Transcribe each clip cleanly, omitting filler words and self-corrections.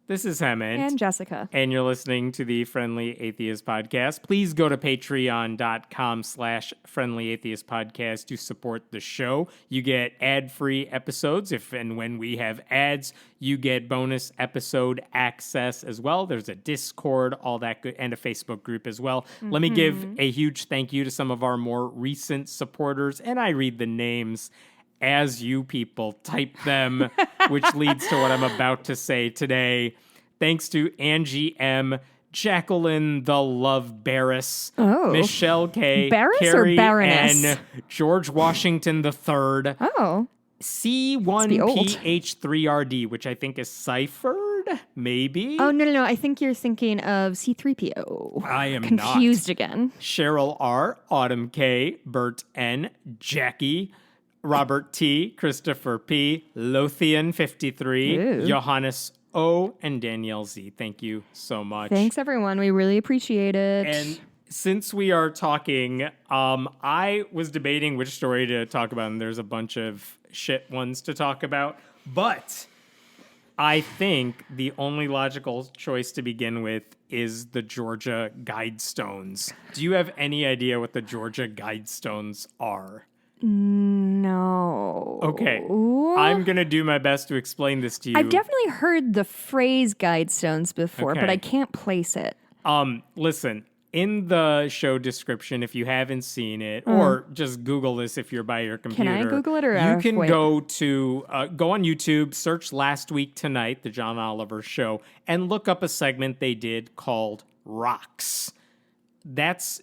This is Hemant. And Jessica. And you're listening to the Friendly Atheist Podcast. Please go to patreon.com/Friendly Atheist Podcast to support the show. You get ad-free episodes. If and when we have ads, you get bonus episode access as well. There's a Discord, all that good, and a Facebook group as well. Mm-hmm. Let me give a huge thank you to some of our more recent supporters, and I read the names as you people type them, which leads to what I'm about to say today. Thanks to Angie M., Jacqueline the Love Barris, Michelle K., Barris Carrie or Baroness? N., George Washington III, C1PH3RD, which I think is ciphered, maybe? Oh, no. I think you're thinking of C3PO. I am confused not. Again. Cheryl R., Autumn K., Bert N., Jackie, Robert T., Christopher P., Lothian 53, Johannes O., and Danielle Z. Thank you so much. Thanks, everyone. We really appreciate it. And since we are talking, I was debating which story to talk about, and there's a bunch of shit ones to talk about. But I think the only logical choice to begin with is the Georgia Guidestones. Do you have any idea what the Georgia Guidestones are? No. Okay. I'm going to do my best to explain this to you. I've definitely heard the phrase Guidestones before, but I can't place it. Listen, in the show description, if you haven't seen it, or just Google this if you're by your computer. Can I Google it or you can go on YouTube, search Last Week Tonight, the John Oliver show, and look up a segment they did called Rocks.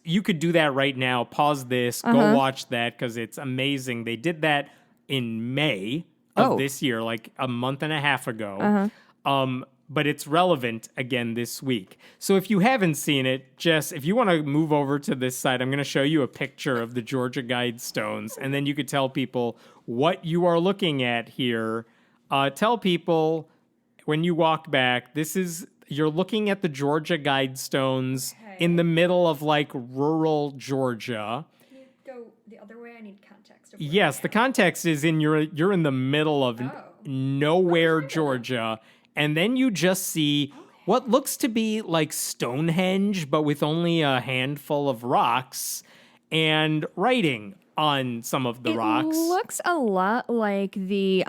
You could do that right now. Pause this, go watch that because it's amazing. They did that in May of this year, like a month and a half ago. But it's relevant again this week. So if you haven't seen it, Jess, if you want to move over to this side, I'm going to show you a picture of the Georgia Guidestones, and then you could tell people what you are looking at here. Tell people when you walk back, you're looking at the Georgia Guidestones in the middle of like rural Georgia. Can you go the other way? I need context. Yes, the context is you're in the middle of nowhere, Georgia, and then you just see what looks to be like Stonehenge, but with only a handful of rocks and writing on some of the rocks. It looks a lot like the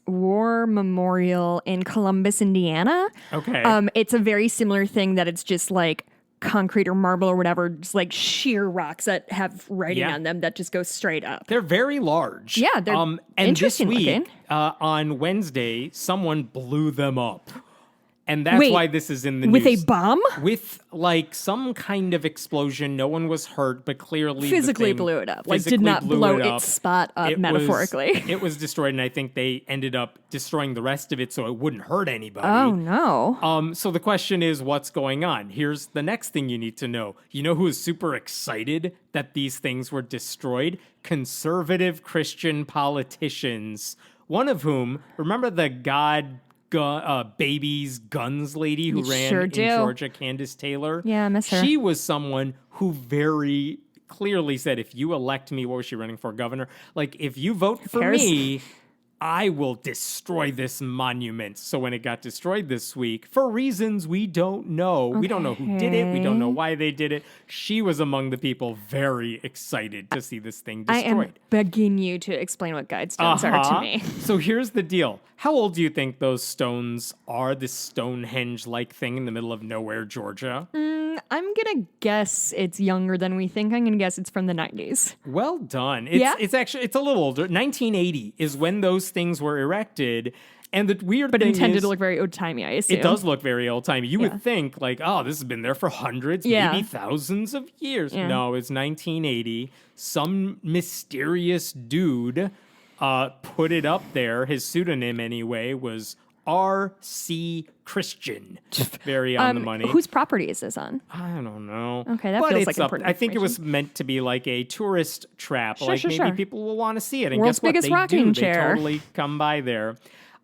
War Memorial in Columbus, Indiana. Okay. It's a very similar thing that it's just like concrete or marble or whatever, just like sheer rocks that have writing on them that just goes straight up. They're very large. Yeah, they're and interesting this week, looking. On Wednesday, someone blew them up. And that's why this is in the news. With a bomb? With, like, some kind of explosion. No one was hurt, but clearly physically blew it up. Like, did not blow its spot up metaphorically. It was destroyed, and I think they ended up destroying the rest of it so it wouldn't hurt anybody. Oh, no. So the question is, what's going on? Here's the next thing you need to know. You know who is super excited that these things were destroyed? Conservative Christian politicians. One of whom, remember the babies guns lady who ran in Georgia, Candace Taylor? Yeah, I miss her. She was someone who very clearly said, if you elect me, what was she running for, governor? Like, if you vote for me, I will destroy this monument. So when it got destroyed this week, for reasons we don't know, we don't know who did it, we don't know why they did it, she was among the people very excited to see this thing destroyed. I am begging you to explain what Guidestones are to me. So here's the deal. How old do you think those stones are, this Stonehenge-like thing in the middle of nowhere, Georgia? I'm going to guess it's younger than we think. I'm going to guess it's from the 90s. Well done. It's actually a little older. 1980 is when those things were erected. And the weird thing is... But intended to look very old-timey, I assume. It does look very old-timey. You would think, like, this has been there for hundreds, maybe thousands of years. Yeah. No, it's 1980. Some mysterious dude put it up there. His pseudonym, anyway, was R.C. Christian. Very on the money. Whose property is this on? I don't know. Okay, that feels like important I think it was meant to be like a tourist trap. Sure. Maybe people will want to see it. And World's guess what? biggest They rocking do. chair. They totally come by there.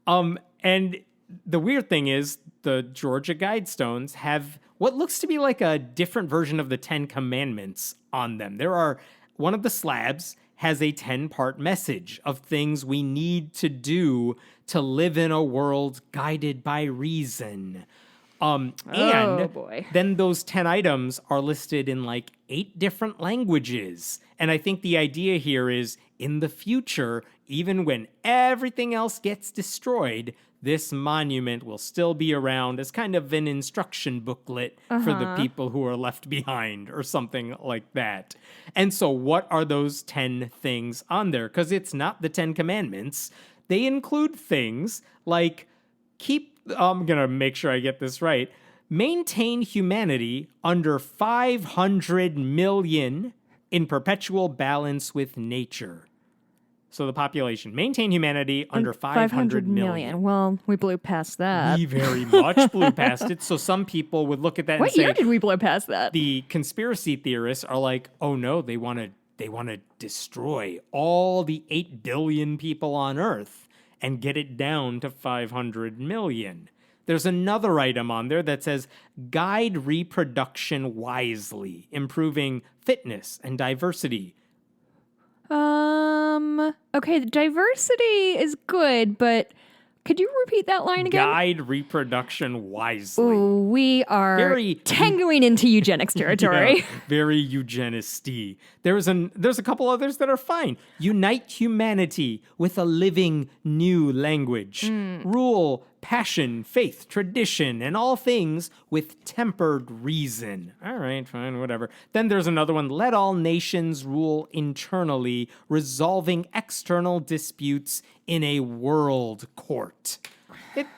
And the weird thing is the Georgia Guidestones have what looks to be like a different version of the Ten Commandments on them. One of the slabs has a 10-part message of things we need to do to live in a world guided by reason. And boy. then those 10 items are listed in like 8 different languages. And I think the idea here is in the future, even when everything else gets destroyed, this monument will still be around as kind of an instruction booklet for the people who are left behind or something like that. And so what are those 10 things on there? Because it's not the 10 Commandments. They include things like I'm going to make sure I get this right. Maintain humanity under 500 million in perpetual balance with nature. So the population. Maintain humanity under 500 million. Well, we blew past that. We very much blew past it. So some people would look at that What and say... year did we blow past that? The conspiracy theorists are like, oh no, they want to destroy all the 8 billion people on Earth and get it down to 500 million. There's another item on there that says, guide reproduction wisely, improving fitness and diversity. Okay, the diversity is good, but could you repeat that line again? Guide reproduction wisely. Ooh, we are tangoing into eugenics territory. Yeah, very eugenisty. There's a couple others that are fine. Unite humanity with a living new language. Rule passion, faith, tradition, and all things with tempered reason. All right, fine, whatever. Then there's another one. Let all nations rule internally, resolving external disputes in a world court.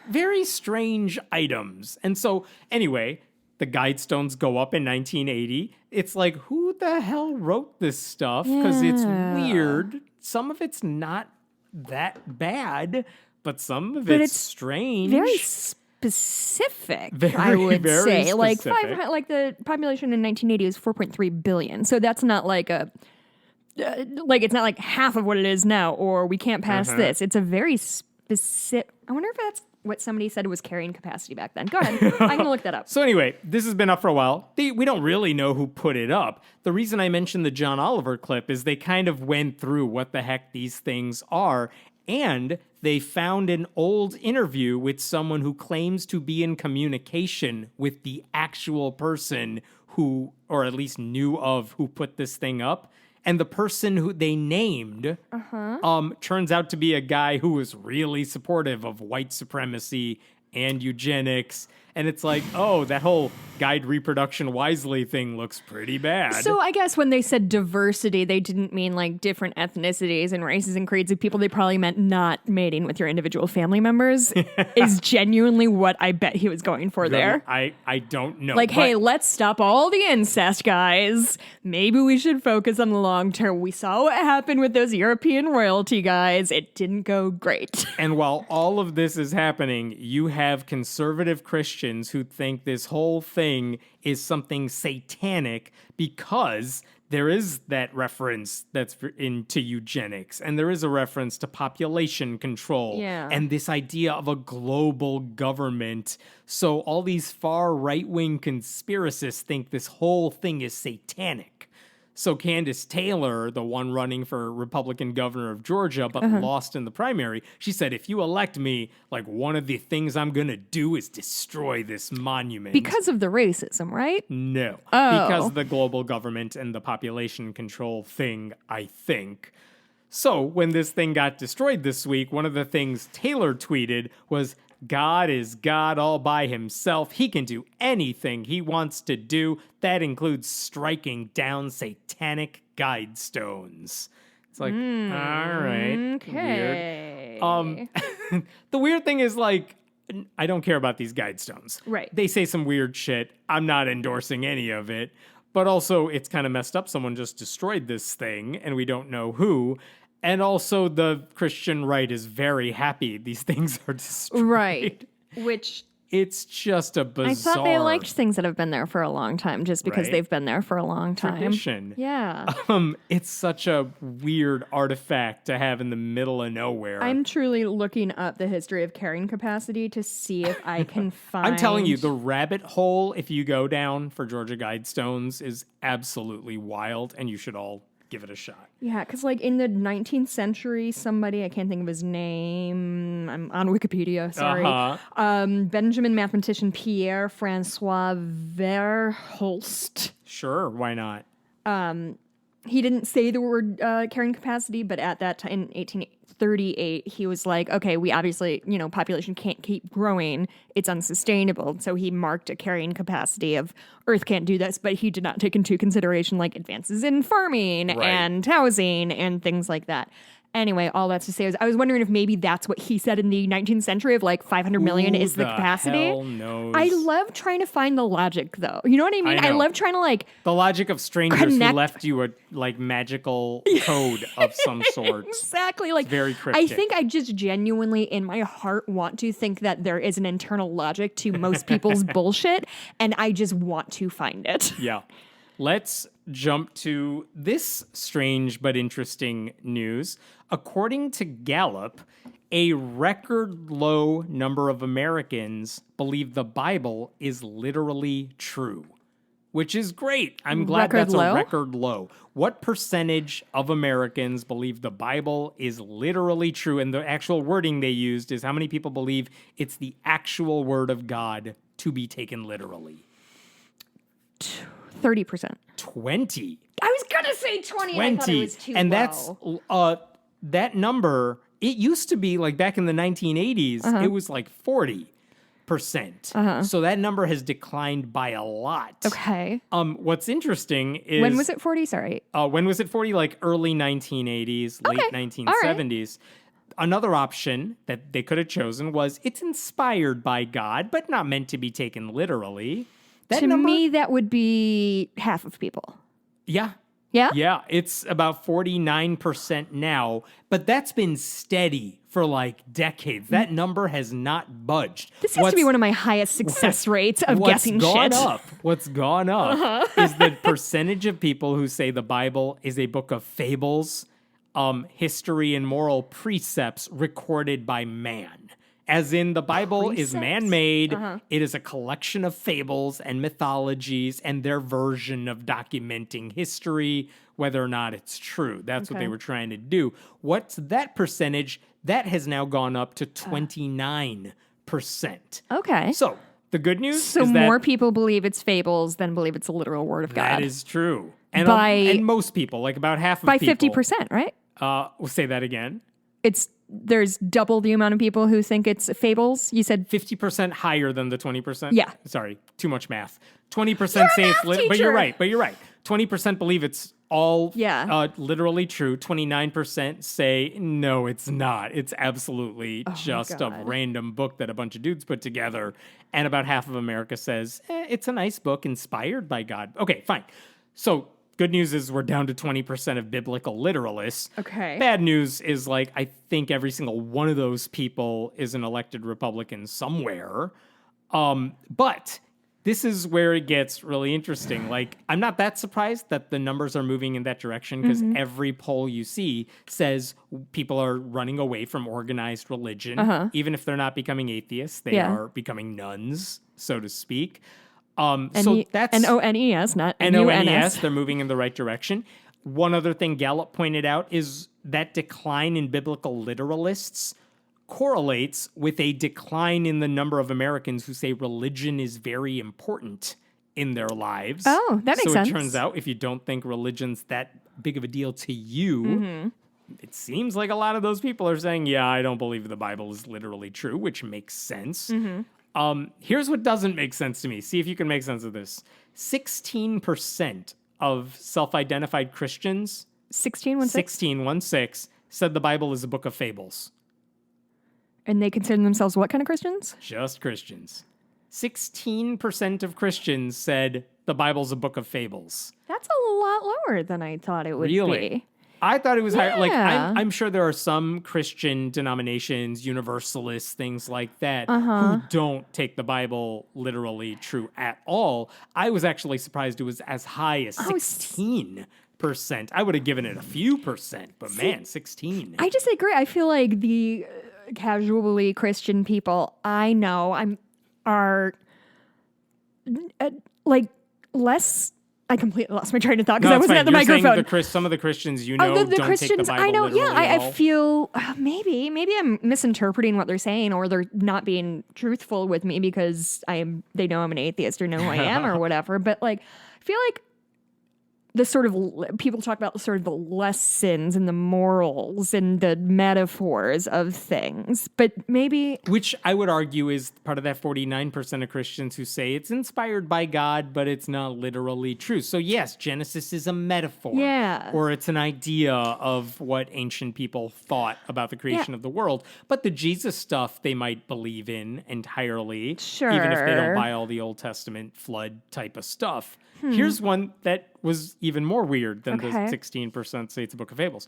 Very strange items. And so, anyway, the Guidestones go up in 1980. It's like, who the hell wrote this stuff? Because it's weird. Some of it's not that bad, but some of it's strange. Very specific, I would say. Specific. Like the population in 1980 was 4.3 billion. So that's not like it's not like half of what it is now, or we can't pass this. It's a very specific. I wonder if that's what somebody said was carrying capacity back then. Go ahead. I'm going to look that up. So anyway, this has been up for a while. We don't really know who put it up. The reason I mentioned the John Oliver clip is they kind of went through what the heck these things are. And they found an old interview with someone who claims to be in communication with the actual person who, or at least knew of, who put this thing up. And the person who they named turns out to be a guy who was really supportive of white supremacy and eugenics. And it's like, oh, that whole guide reproduction wisely thing looks pretty bad. So I guess when they said diversity, they didn't mean like different ethnicities and races and creeds of people. They probably meant not mating with your individual family members is genuinely what I bet he was going for there. I don't know. Like, hey, let's stop all the incest, guys. Maybe we should focus on the long term. We saw what happened with those European royalty guys. It didn't go great. And while all of this is happening, you have conservative Christians who think this whole thing is something satanic because there is that reference that's into eugenics, and there is a reference to population control and this idea of a global government. So all these far right-wing conspiracists think this whole thing is satanic. So Candace Taylor, the one running for Republican governor of Georgia, but lost in the primary, she said, if you elect me, like one of the things I'm going to do is destroy this monument. Because of the racism, right? No. Because of the global government and the population control thing, I think. So when this thing got destroyed this week, one of the things Taylor tweeted was, God is God all by himself. He can do anything he wants to do. That includes striking down satanic Guidestones. It's like, all right. Okay. Weird. The weird thing is, like, I don't care about these Guidestones. Right. They say some weird shit. I'm not endorsing any of it. But also, it's kind of messed up. Someone just destroyed this thing, and we don't know who. And also, the Christian right is very happy these things are destroyed. Right. Which... It's just a bizarre... I thought they liked things that have been there for a long time just because they've been there for a long time. Tradition. Yeah. It's such a weird artifact to have in the middle of nowhere. I'm truly looking up the history of carrying capacity to see if I can find... I'm telling you, the rabbit hole, if you go down for Georgia Guidestones, is absolutely wild, and you should all give it a shot. Yeah, because like in the 19th century, somebody, I can't think of his name, I'm on Wikipedia, sorry. Benjamin mathematician Pierre Francois Verhulst. Sure, why not? He didn't say the word carrying capacity, but at that time in 1838, he was like, okay, we obviously, population can't keep growing. It's unsustainable. So he marked a carrying capacity of Earth can't do this, but he did not take into consideration like advances in farming and housing and things like that. Anyway, all that's to say is I was wondering if maybe that's what he said in the 19th century of like 500 million is the capacity. Hell knows. I love trying to find the logic though. You know what I mean? I love trying to like the logic of strangers who left you a like magical code of some sort. Exactly. Like it's very cryptic. I think I just genuinely in my heart want to think that there is an internal logic to most people's bullshit, and I just want to find it. Yeah. Let's jump to this strange but interesting news. According to Gallup, a record low number of Americans believe the Bible is literally true, which is great. I'm glad that's a record low. What percentage of Americans believe the Bible is literally true? And the actual wording they used is how many people believe it's the actual word of God to be taken literally? 30%. 20. I was going to say 20. I thought it was too and low. That's that number. It used to be like back in the 1980s, it was like 40%. So that number has declined by a lot. Okay. What's interesting is when was it 40? Sorry. When was it 40? Like early 1980s, late 1970s. Another option that they could have chosen was it's inspired by God, but not meant to be taken literally. To me, that would be half of people. Yeah. Yeah? Yeah, it's about 49% now, but that's been steady for like decades. That number has not budged. This has to be one of my highest success rates of guessing shit. What's gone up is the percentage of people who say the Bible is a book of fables, history, and moral precepts recorded by man. As in, the Bible is man-made. It is a collection of fables and mythologies and their version of documenting history, whether or not it's true. That's what they were trying to do. What's that percentage? That has now gone up to 29%. Okay. So the good news is that more people believe it's fables than believe it's a literal word of God. That is true. And, and most people, like about half of people. By 50%, right? We'll say that again. There's double the amount of people who think it's fables. You said 50% higher than the 20%. Yeah. Sorry, too much math. 20% say it's but you're right. 20% believe it's all literally true. 29% say no, it's not. It's absolutely just a random book that a bunch of dudes put together. And about half of America says it's a nice book inspired by God. Okay, fine. So good news is we're down to 20% of biblical literalists. Okay. Bad news is like I think every single one of those people is an elected Republican somewhere. But this is where it gets really interesting. Like I'm not that surprised that the numbers are moving in that direction because every poll you see says people are running away from organized religion. Even if they're not becoming atheists, they are becoming nuns, so to speak. So that's N-O-N-E-S, not N-O-N-E-S. N-U-N-S. They're moving in the right direction. One other thing Gallup pointed out is that decline in biblical literalists correlates with a decline in the number of Americans who say religion is very important in their lives. Oh, that makes sense. So it turns out if you don't think religion's that big of a deal to you, it seems like a lot of those people are saying, yeah, I don't believe the Bible is literally true, which makes sense. Here's what doesn't make sense to me. See if you can make sense of this. 16% of self-identified Christians, 16 said the Bible is a book of fables. And they consider themselves what kind of Christians? Just Christians. 16% of Christians said the Bible's a book of fables. That's a lot lower than I thought it would be. I thought it was higher. Like I'm sure there are some Christian denominations, Universalists, things like that, who don't take the Bible literally true at all. I was actually surprised it was as high as 16%. I would have given it a few percent, but man, 16. I just agree. I feel like the casually Christian people I know are like less I completely lost my train of thought because No, I it's wasn't fine. at the You're saying microphone. some of the Christians The don't take the Christians, Bible I know. literally Yeah, at I all. feel maybe I'm misinterpreting what they're saying, or they're not being truthful with me because they know I'm an atheist or know who I am or whatever. But like, I feel like the sort of people talk about the sort of the lessons and the morals and the metaphors of things, but maybe Which I would argue is part of that 49% of Christians who say it's inspired by God, but it's not literally true. So yes, Genesis is a metaphor. Yeah. Or it's an idea of what ancient people thought about the creation of the world. But the Jesus stuff they might believe in entirely. Sure. Even if they don't buy all the Old Testament flood type of stuff. Here's one that was even more weird than the 16% say it's a book of fables.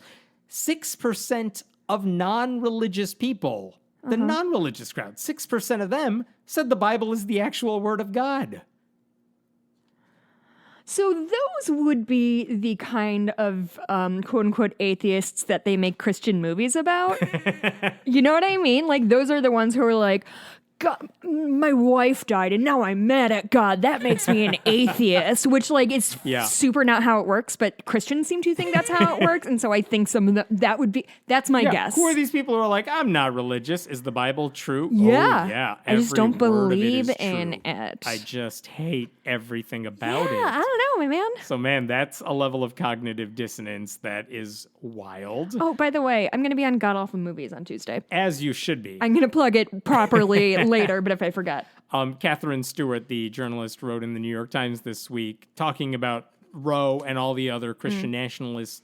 6% of non-religious people, the non-religious crowd, 6% of them said the Bible is the actual word of God. So those would be the kind of quote unquote atheists that they make Christian movies about. You know what I mean? Like those are the ones who are like, God, my wife died and now I'm mad at God. That makes me an atheist, which like is super not how it works, but Christians seem to think that's how it works. And so I think some of that's my guess. Who are these people who are like, I'm not religious. Is the Bible true? Yeah. Oh, yeah. I just don't Every word of it believe is in true. it. I just hate everything about Yeah, it. I don't know, my man. So, man, that's a level of cognitive dissonance that is wild. Oh, by the way, I'm going to be on God Awful Movies on Tuesday. As you should be. I'm going to plug it properly later, but if I forget. Catherine Stewart, the journalist, wrote in the New York Times this week talking about Roe and all the other Christian nationalist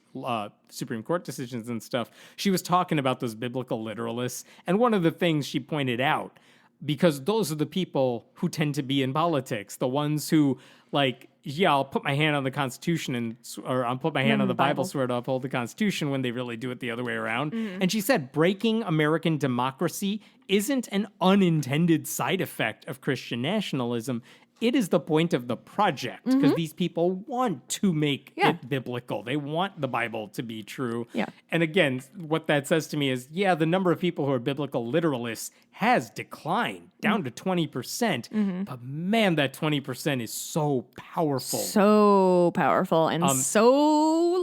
Supreme Court decisions and stuff. She was talking about those biblical literalists. And one of the things she pointed out, because those are the people who tend to be in politics, the ones who like, yeah, I'll put my hand on the Constitution or I'll put my hand on the Bible, swear to uphold the Constitution, when they really do it the other way around. And she said, breaking American democracy isn't an unintended side effect of Christian nationalism. It is the point of the project, because these people want to make it biblical. They want the Bible to be true. Yeah. And again, what that says to me is, the number of people who are biblical literalists has declined down to 20%. But man, that 20% is so powerful. So powerful and so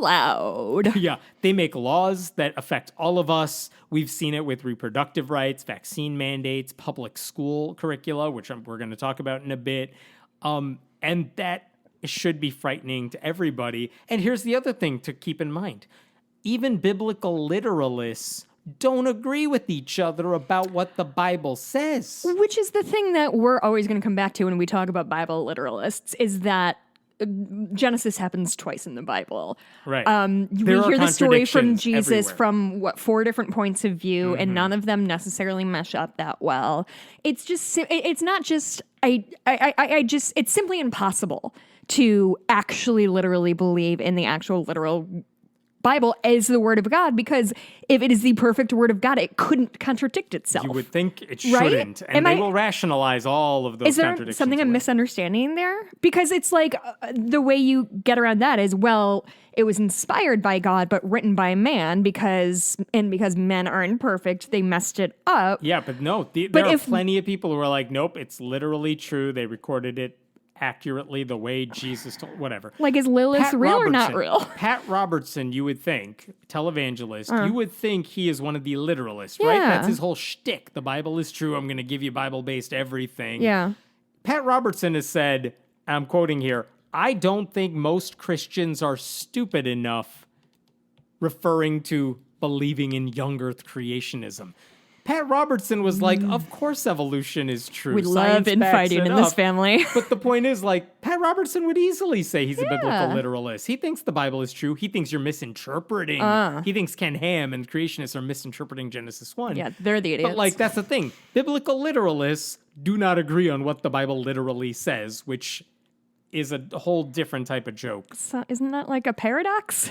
loud. Yeah, they make laws that affect all of us. We've seen it with reproductive rights, vaccine mandates, public school curricula, which we're going to talk about in a bit. And that should be frightening to everybody. And here's the other thing to keep in mind. Even biblical literalists don't agree with each other about what the Bible says. Which is the thing that we're always going to come back to when we talk about Bible literalists, is that Genesis happens twice in the Bible. Right. We hear the story from contradictions Jesus everywhere. from 4 different points of view, and none of them necessarily mesh up that well. It's just, it's not just, it's simply impossible to actually literally believe in the actual literal Bible as the word of God, because if it is the perfect word of God, it couldn't contradict itself. You would think it Right? shouldn't. And they will rationalize all of those Is there contradictions. something I'm away. misunderstanding there? Because it's like the way you get around that is, well, it was inspired by God, but written by man because men are imperfect, they messed it up. Yeah, but no, there are plenty of people who are like, nope, it's literally true. They recorded it accurately the way Jesus told, whatever. Like, is Lilith real or not real? Pat Robertson, you would think, televangelist, you would think he is one of the literalists, right? Yeah. That's his whole shtick. The Bible is true. I'm going to give you Bible-based everything. Yeah. Pat Robertson has said, I'm quoting here, I don't think most Christians are stupid enough, referring to believing in young earth creationism. Pat Robertson was like, of course evolution is true. We love Science backs infighting it in this up. family. But the point is, like, Pat Robertson would easily say he's a biblical literalist. He thinks the Bible is true. He thinks you're misinterpreting. He thinks Ken Ham and creationists are misinterpreting Genesis 1. Yeah, they're the idiots. But, like, that's the thing. Biblical literalists do not agree on what the Bible literally says, which is a whole different type of joke. So isn't that like a paradox?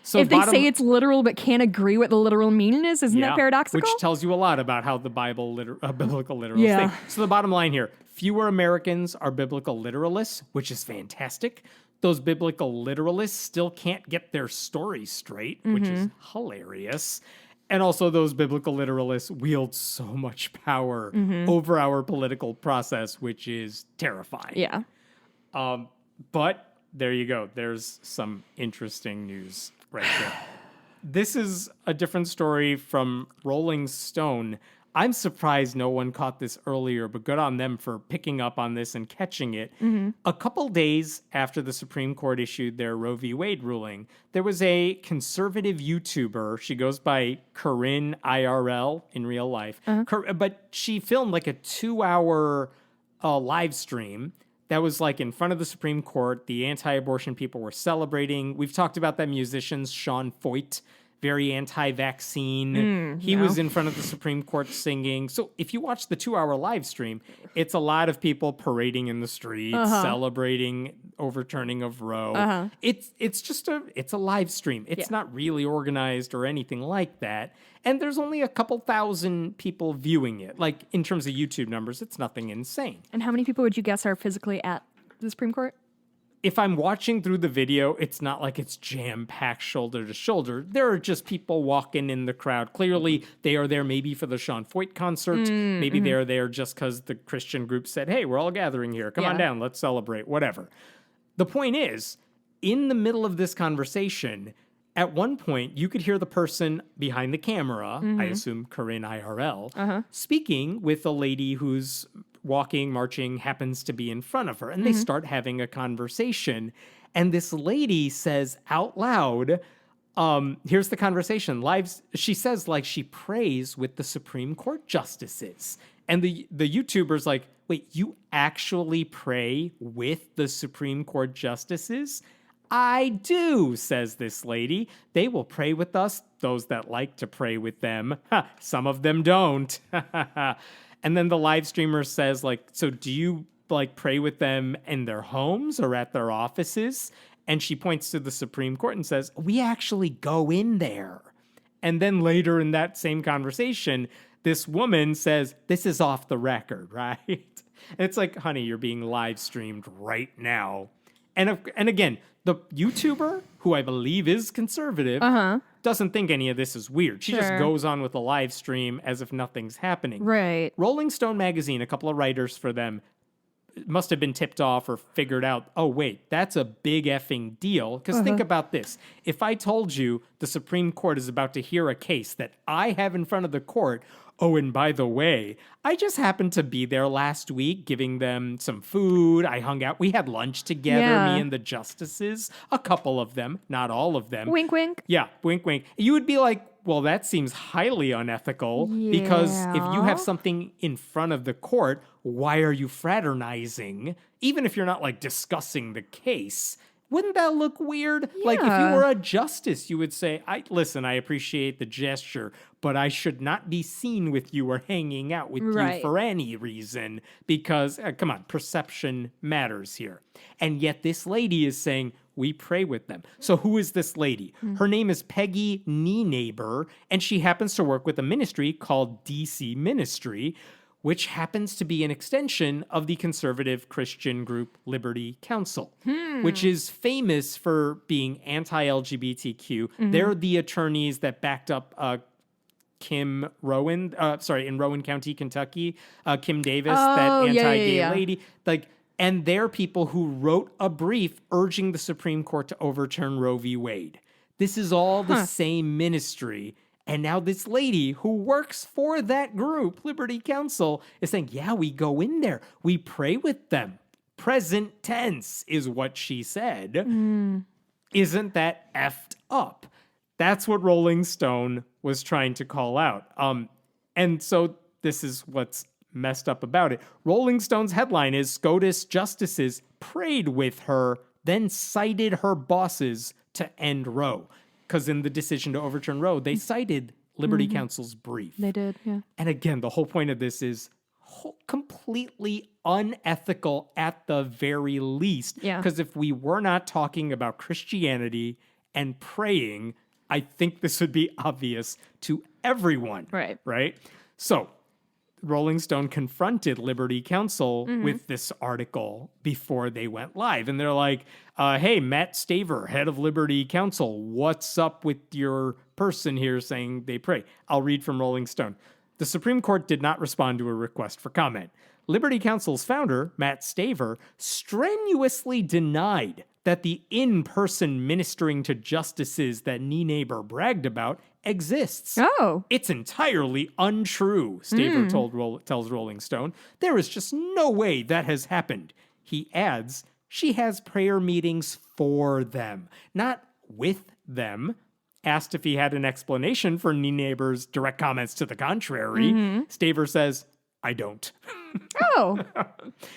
So if they say it's literal but can't agree what the literal meaning is, isn't that paradoxical? Which tells you a lot about how the biblical literalists think. So the bottom line here, fewer Americans are biblical literalists, which is fantastic. Those biblical literalists still can't get their story straight, which is hilarious. And also those biblical literalists wield so much power over our political process, which is terrifying. Yeah. But there you go. There's some interesting news right there. This is a different story from Rolling Stone. I'm surprised no one caught this earlier, but good on them for picking up on this and catching it. A couple days after the Supreme Court issued their Roe v. Wade ruling, there was a conservative YouTuber. She goes by Corinne IRL in real life. But she filmed like a 2-hour live stream that was like in front of the Supreme Court. The anti-abortion people were celebrating. We've talked about that musician, Sean Foyt, very anti-vaccine. He was in front of the Supreme Court singing. So if you watch the 2-hour live stream, it's a lot of people parading in the streets, celebrating overturning of Roe. It's just a live stream. It's not really organized or anything like that. And there's only a couple thousand people viewing it. Like in terms of YouTube numbers, it's nothing insane. And how many people would you guess are physically at the Supreme Court? If I'm watching through the video, it's not like it's jam-packed shoulder to shoulder. There are just people walking in the crowd. Clearly, they are there maybe for the Sean Foyt concert. Maybe they're there just because the Christian group said, hey, we're all gathering here. Come on down. Let's celebrate. Whatever. The point is, in the middle of this conversation, at one point, you could hear the person behind the camera, I assume Corinne IRL, speaking with a lady who's walking, marching, happens to be in front of her. And they start having a conversation. And this lady says out loud, here's the conversation. She says like she prays with the Supreme Court justices. And the YouTuber's like, wait, you actually pray with the Supreme Court justices? I do, says this lady. They will pray with us, those that like to pray with them. Some of them don't. And then the live streamer says, like, so do you, like, pray with them in their homes or at their offices? And she points to the Supreme Court and says, we actually go in there. And then later in that same conversation, this woman says, this is off the record, right? It's like, honey, you're being live streamed right now. And again, the YouTuber, who I believe is conservative, doesn't think any of this is weird. She just goes on with the live stream as if nothing's happening. Right. Rolling Stone magazine, a couple of writers for them, must have been tipped off or figured out, oh, wait, that's a big effing deal. Because think about this. If I told you the Supreme Court is about to hear a case that I have in front of the court, oh, and by the way, I just happened to be there last week giving them some food. I hung out. We had lunch together, me and the justices, a couple of them, not all of them. Wink, wink. Yeah, wink, wink. You would be like, well, that seems highly unethical because if you have something in front of the court, why are you fraternizing? Even if you're not like discussing the case, wouldn't that look weird? Yeah. Like if you were a justice, you would say, listen, I appreciate the gesture, but I should not be seen with you or hanging out with you for any reason because, come on, perception matters here. And yet this lady is saying, we pray with them. So who is this lady? Her name is Peggy Neighbor, and she happens to work with a ministry called DC Ministry, which happens to be an extension of the conservative Christian group Liberty Counsel, which is famous for being anti-LGBTQ. They're the attorneys that backed up Kim Rowan, in Rowan County, Kentucky, Kim Davis, that anti-gay lady. And they're people who wrote a brief urging the Supreme Court to overturn Roe v. Wade. This is all the same ministry. And now this lady who works for that group, Liberty Counsel, is saying, yeah, we go in there. We pray with them. Present tense is what she said. Isn't that effed up? That's what Rolling Stone was trying to call out. And so this is what's messed up about it. Rolling Stone's headline is SCOTUS justices prayed with her, then cited her bosses to end Roe. Because in the decision to overturn Roe, they cited Liberty Counsel's brief. They did, yeah. And again, the whole point of this is completely unethical at the very least. Yeah. Because if we were not talking about Christianity and praying, I think this would be obvious to everyone. Right? So Rolling Stone confronted Liberty Counsel with this article before they went live. And they're like, hey, Matt Staver, head of Liberty Counsel, what's up with your person here saying they pray? I'll read from Rolling Stone. The Supreme Court did not respond to a request for comment. Liberty Counsel's founder, Matt Staver, strenuously denied that the in-person ministering to justices that Nienaber bragged about exists. Oh. It's entirely untrue, Staver tells Rolling Stone. There is just no way that has happened. He adds, she has prayer meetings for them, not with them. Asked if he had an explanation for Nienaber's direct comments to the contrary, Staver says, I don't. Oh.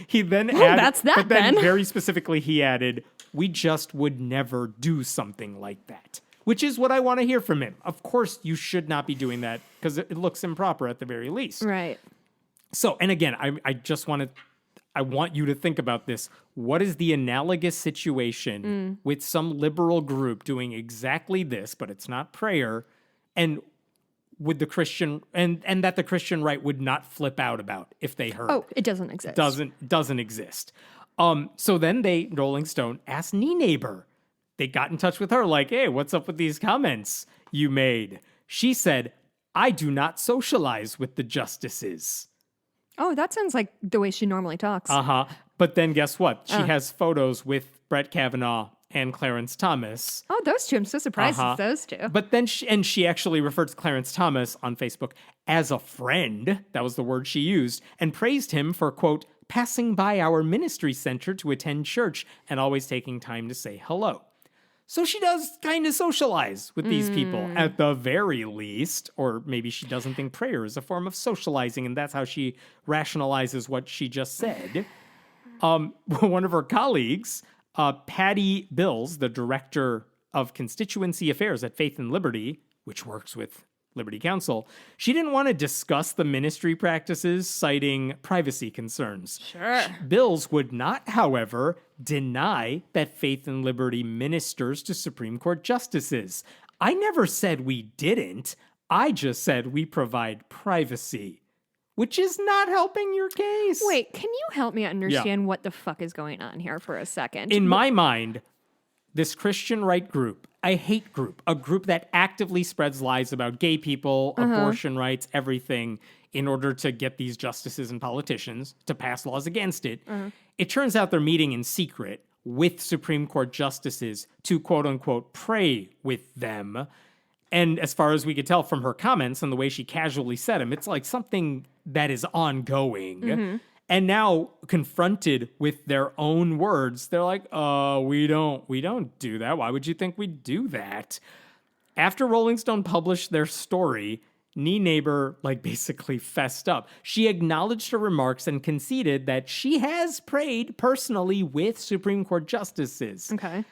He then that's that but then then. very specifically he added, we just would never do something like that. Which is what I want to hear from him. Of course, you should not be doing that because it looks improper at the very least. Right. So, and again, I want you to think about this. What is the analogous situation with some liberal group doing exactly this, but it's not prayer, and with the Christian and that the Christian right would not flip out about if they heard? Oh, it doesn't exist. Doesn't exist. So then Rolling Stone asked Nienaber. They got in touch with her like, hey, what's up with these comments you made? She said, I do not socialize with the justices. Oh, that sounds like the way she normally talks. Uh-huh. But then guess what? She has photos with Brett Kavanaugh and Clarence Thomas. Oh, those two. I'm so surprised it's those two. But then she actually referred to Clarence Thomas on Facebook as a friend. That was the word she used. And praised him for, quote, passing by our ministry center to attend church and always taking time to say hello. So she does kind of socialize with these people at the very least, or maybe she doesn't think prayer is a form of socializing, and that's how she rationalizes what she just said. One of her colleagues, Patty Bills, the director of constituency affairs at Faith and Liberty, which works with Liberty Counsel, she didn't want to discuss the ministry practices, citing privacy concerns. Sure. Bills would not, however, deny that Faith and Liberty ministers to Supreme Court justices. I never said we didn't. I just said we provide privacy, which is not helping your case. Wait, can you help me understand what the fuck is going on here for a second? In my mind, this Christian right group, a hate group, a group that actively spreads lies about gay people, abortion rights, everything, in order to get these justices and politicians to pass laws against it. It turns out they're meeting in secret with Supreme Court justices to, quote unquote, pray with them. And as far as we could tell from her comments and the way she casually said them, it's like something that is ongoing. And now, confronted with their own words, they're like, we don't do that. Why would you think we'd do that? After Rolling Stone published their story, Nienaber, basically fessed up. She acknowledged her remarks and conceded that she has prayed personally with Supreme Court justices. Okay.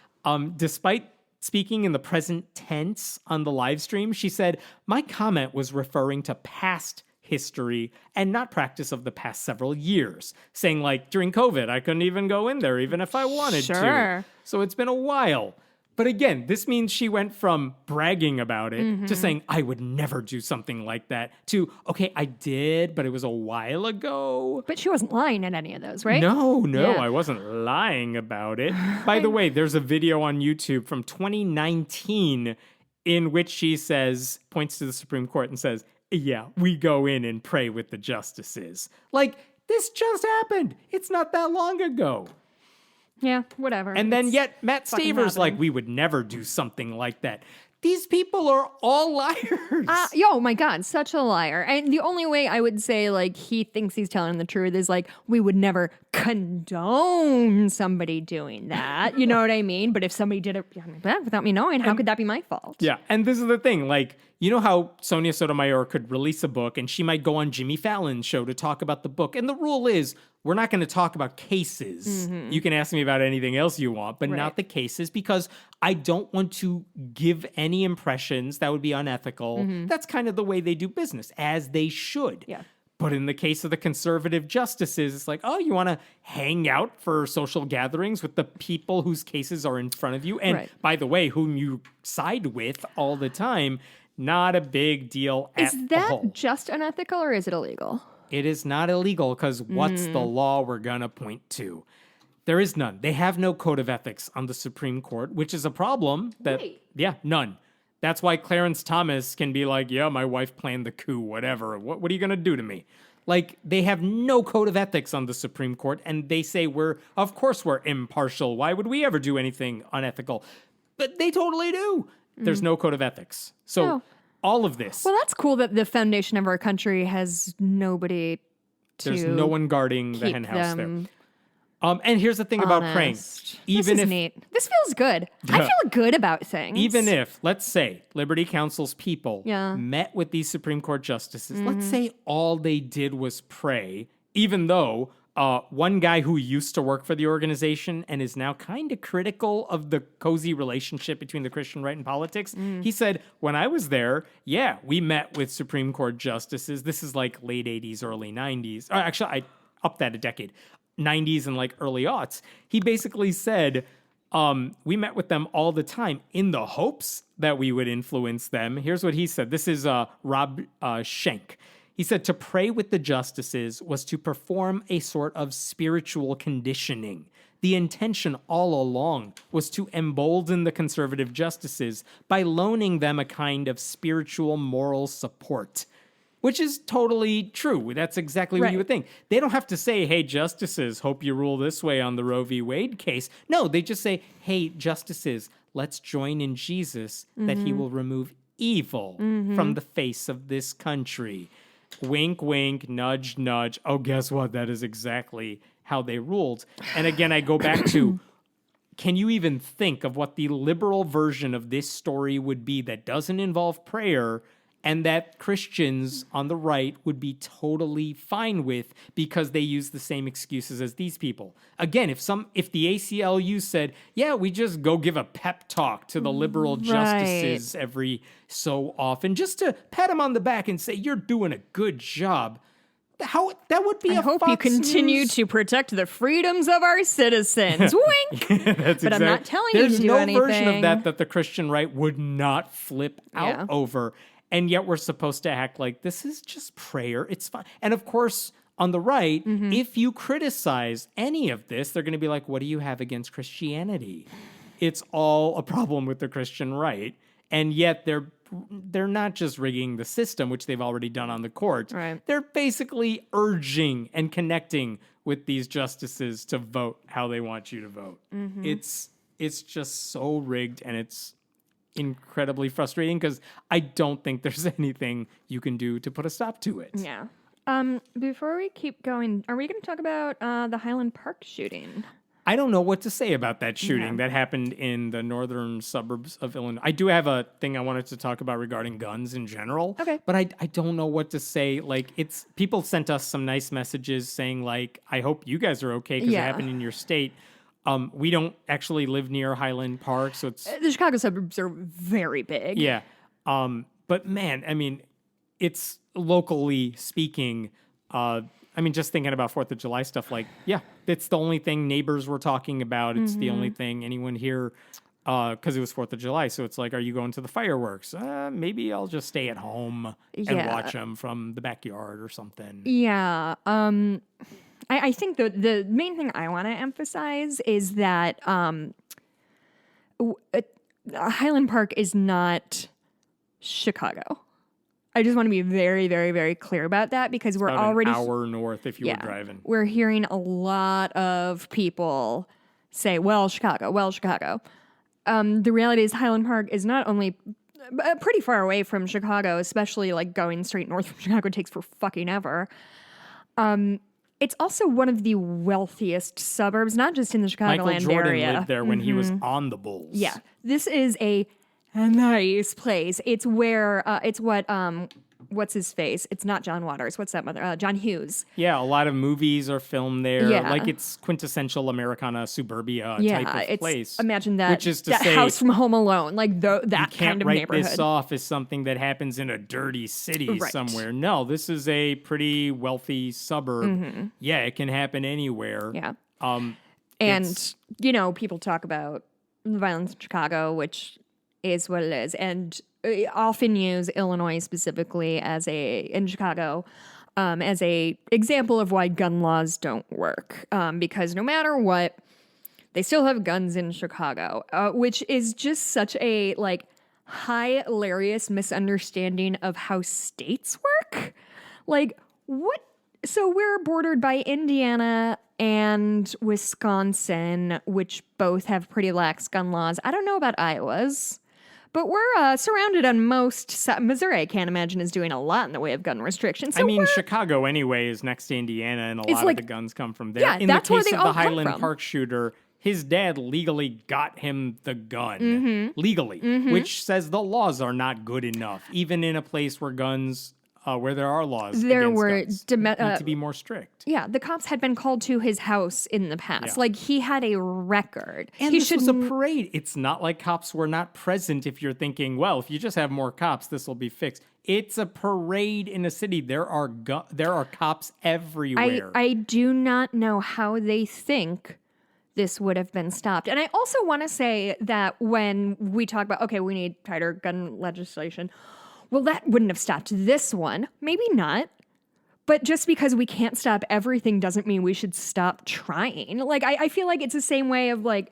Despite speaking in the present tense on the live stream, she said, my comment was referring to past history and not practice of the past several years, saying during COVID, I couldn't even go in there even if I wanted to. So it's been a while. But again, this means she went from bragging about it to saying, I would never do something like that, to, okay, I did, but it was a while ago. But she wasn't lying in any of those, right? No, Yeah. I wasn't lying about it. By the way, there's a video on YouTube from 2019 in which she points to the Supreme Court and says, yeah, we go in and pray with the justices. This just happened. It's not that long ago. Yeah, whatever. And then yet Matt Staver's happening. we would never do something like that. These people are all liars. Oh my God, such a liar. And the only way I would say he thinks he's telling the truth is we would never condone somebody doing that. You know what I mean? But if somebody did it without me knowing, how could that be my fault? Yeah, and this is the thing, you know how Sonia Sotomayor could release a book and she might go on Jimmy Fallon's show to talk about the book. And the rule is, we're not going to talk about cases. You can ask me about anything else you want, but not the cases, because I don't want to give any impressions that would be unethical. That's kind of the way they do business, as they should. Yeah. But in the case of the conservative justices, it's you want to hang out for social gatherings with the people whose cases are in front of you. And by the way, whom you side with all the time, not a big deal at all. Is that just unethical or is it illegal? It is not illegal, because what's the law we're going to point to? There is none. They have no code of ethics on the Supreme Court, which is a problem. Yeah, none. That's why Clarence Thomas can be yeah, my wife planned the coup, whatever. What are you going to do to me? Like, they have no code of ethics on the Supreme Court, and they say of course we're impartial. Why would we ever do anything unethical? But they totally do. There's no code of ethics. So Oh. all of this, Well, that's cool that the foundation of our country has nobody to there's no one guarding the keep hen house there. them And here's the thing about praying. honest. Even this is if neat. This feels good. I feel good about things. Even if, let's say, Liberty Counsel's people Yeah. met with these Supreme Court justices, let's say all they did was pray, even though one guy who used to work for the organization and is now kind of critical of the cozy relationship between the Christian right and politics, he said, when I was there, yeah, we met with Supreme Court justices. This is like late 80s, early 90s. Actually, I upped that a decade. 90s and like early aughts. He basically said, we met with them all the time in the hopes that we would influence them. Here's what he said. This is Rob Schenck. He said, to pray with the justices was to perform a sort of spiritual conditioning. The intention all along was to embolden the conservative justices by loaning them a kind of spiritual moral support. Which is totally true. That's exactly what you would think. They don't have to say, hey, justices, hope you rule this way on the Roe v. Wade case. No, they just say, hey, justices, let's join in Jesus that he will remove evil from the face of this country. Wink, wink, nudge, nudge. Oh, guess what? That is exactly how they ruled. And again, I go back to, can you even think of what the liberal version of this story would be that doesn't involve prayer and that Christians on the right would be totally fine with because they use the same excuses as these people? Again, if the ACLU said, yeah, we just go give a pep talk to the liberal justices every so often just to pat them on the back and say, you're doing a good job, how that would be I hope you continue to protect the freedoms of our citizens. Wink. But I'm not telling you to do anything. There's no version of that the Christian right would not flip out over. And yet we're supposed to act like this is just prayer. It's fine. And of course, on the right, if you criticize any of this, they're going to be like, what do you have against Christianity? It's all a problem with the Christian right. And yet they're not just rigging the system, which they've already done on the court. Right. They're basically urging and connecting with these justices to vote how they want you to vote. It's just so rigged, and it's incredibly frustrating because I don't think there's anything you can do to put a stop to it. Yeah. Before we keep going, are we going to talk about the Highland Park shooting? I don't know what to say about that shooting that happened in the northern suburbs of Illinois. I do have a thing I wanted to talk about regarding guns in general. Okay. But I don't know what to say. Like, people sent us some nice messages saying, like, I hope you guys are okay because it happened in your state. We don't actually live near Highland Park, so it's... The Chicago suburbs are very big. Yeah. But man, I mean, it's locally speaking, just thinking about 4th of July stuff, like, yeah, it's the only thing neighbors were talking about. It's the only thing anyone here, because it was 4th of July. So it's like, are you going to the fireworks? Maybe I'll just stay at home and watch them from the backyard or something. Yeah. I think the main thing I want to emphasize is that Highland Park is not Chicago. I just want to be very, very, very clear about that because we're About already an hour north if you were driving. We're hearing a lot of people say, well, Chicago. The reality is Highland Park is not only pretty far away from Chicago, especially like going straight north from Chicago takes for fucking ever. It's also one of the wealthiest suburbs, not just in the Chicagoland area. Michael Jordan lived there when he was on the Bulls. Yeah. This is a nice place. It's where, what's his face? It's not John Waters. What's that mother? John Hughes. Yeah, a lot of movies are filmed there. Yeah. Like, it's quintessential Americana suburbia type of place. Imagine that. Which is to say, house from Home Alone, like that kind of neighborhood. You can't write this off as something that happens in a dirty city somewhere. No, this is a pretty wealthy suburb. Yeah, it can happen anywhere. Yeah. And, people talk about the violence in Chicago, which is what it is. And often use Illinois specifically in Chicago as a example of why gun laws don't work. Because no matter what, they still have guns in Chicago, which is just such a hilarious misunderstanding of how states work. Like, what So we're bordered by Indiana and Wisconsin, which both have pretty lax gun laws. I don't know about Iowa's, but we're surrounded on most. Missouri, I can't imagine, is doing a lot in the way of gun restrictions. So I mean, Chicago anyway is next to Indiana, and a lot of the guns come from there. Yeah, in that's the where case they of the all come Highland from. Park shooter, his dad legally got him the gun. Legally. Which says the laws are not good enough. Even in a place where guns... where there are laws against guns, need to be more strict. Yeah, the cops had been called to his house in the past. Yeah. Like, he had a record. And this was a parade. It's not like cops were not present if you're thinking, well, if you just have more cops, this will be fixed. It's a parade in a city. There are cops everywhere. I do not know how they think this would have been stopped. And I also want to say that when we talk about, okay, we need tighter gun legislation, well, that wouldn't have stopped this one. Maybe not. But just because we can't stop everything doesn't mean we should stop trying. Like, I feel like it's the same way of, like,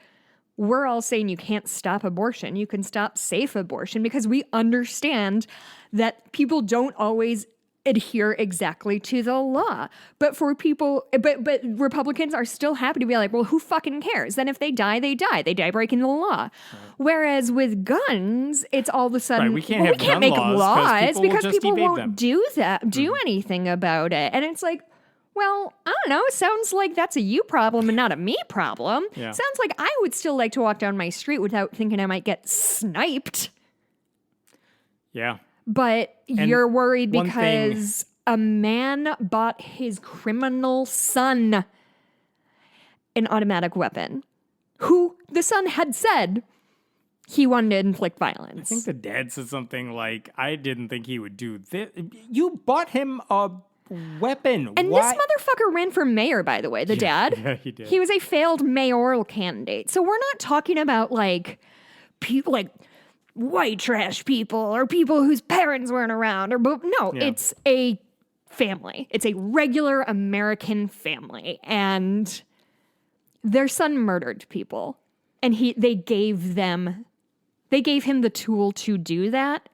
we're all saying you can't stop abortion. You can stop safe abortion because we understand that people don't always adhere exactly to the law. But for people, but Republicans are still happy to be like, well, who fucking cares? Then if they die, they die. They die breaking the law. Right. Whereas with guns, it's all of a sudden, we can't make laws because people won't do anything about it. And it's like, well, I don't know. It sounds like that's a you problem and not a me problem. Yeah. Sounds like I would still like to walk down my street without thinking I might get sniped. Yeah. But you're worried because a man bought his criminal son an automatic weapon, who the son had said he wanted to inflict violence. I think the dad said something like, I didn't think he would do this. You bought him a weapon. And this motherfucker ran for mayor, by the way, the dad. Yeah, he did. He was a failed mayoral candidate. So we're not talking about people like white trash people or people whose parents weren't around it's a family. It's a regular American family, and their son murdered people, and they gave him the tool to do that.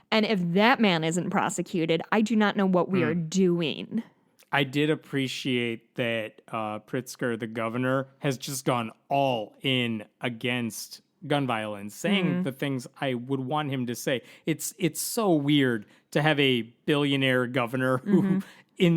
And if that man isn't prosecuted, I do not know what we are doing. I did appreciate that Pritzker, the governor, has just gone all in against gun violence, saying the things I would want him to say. It's so weird to have a billionaire governor who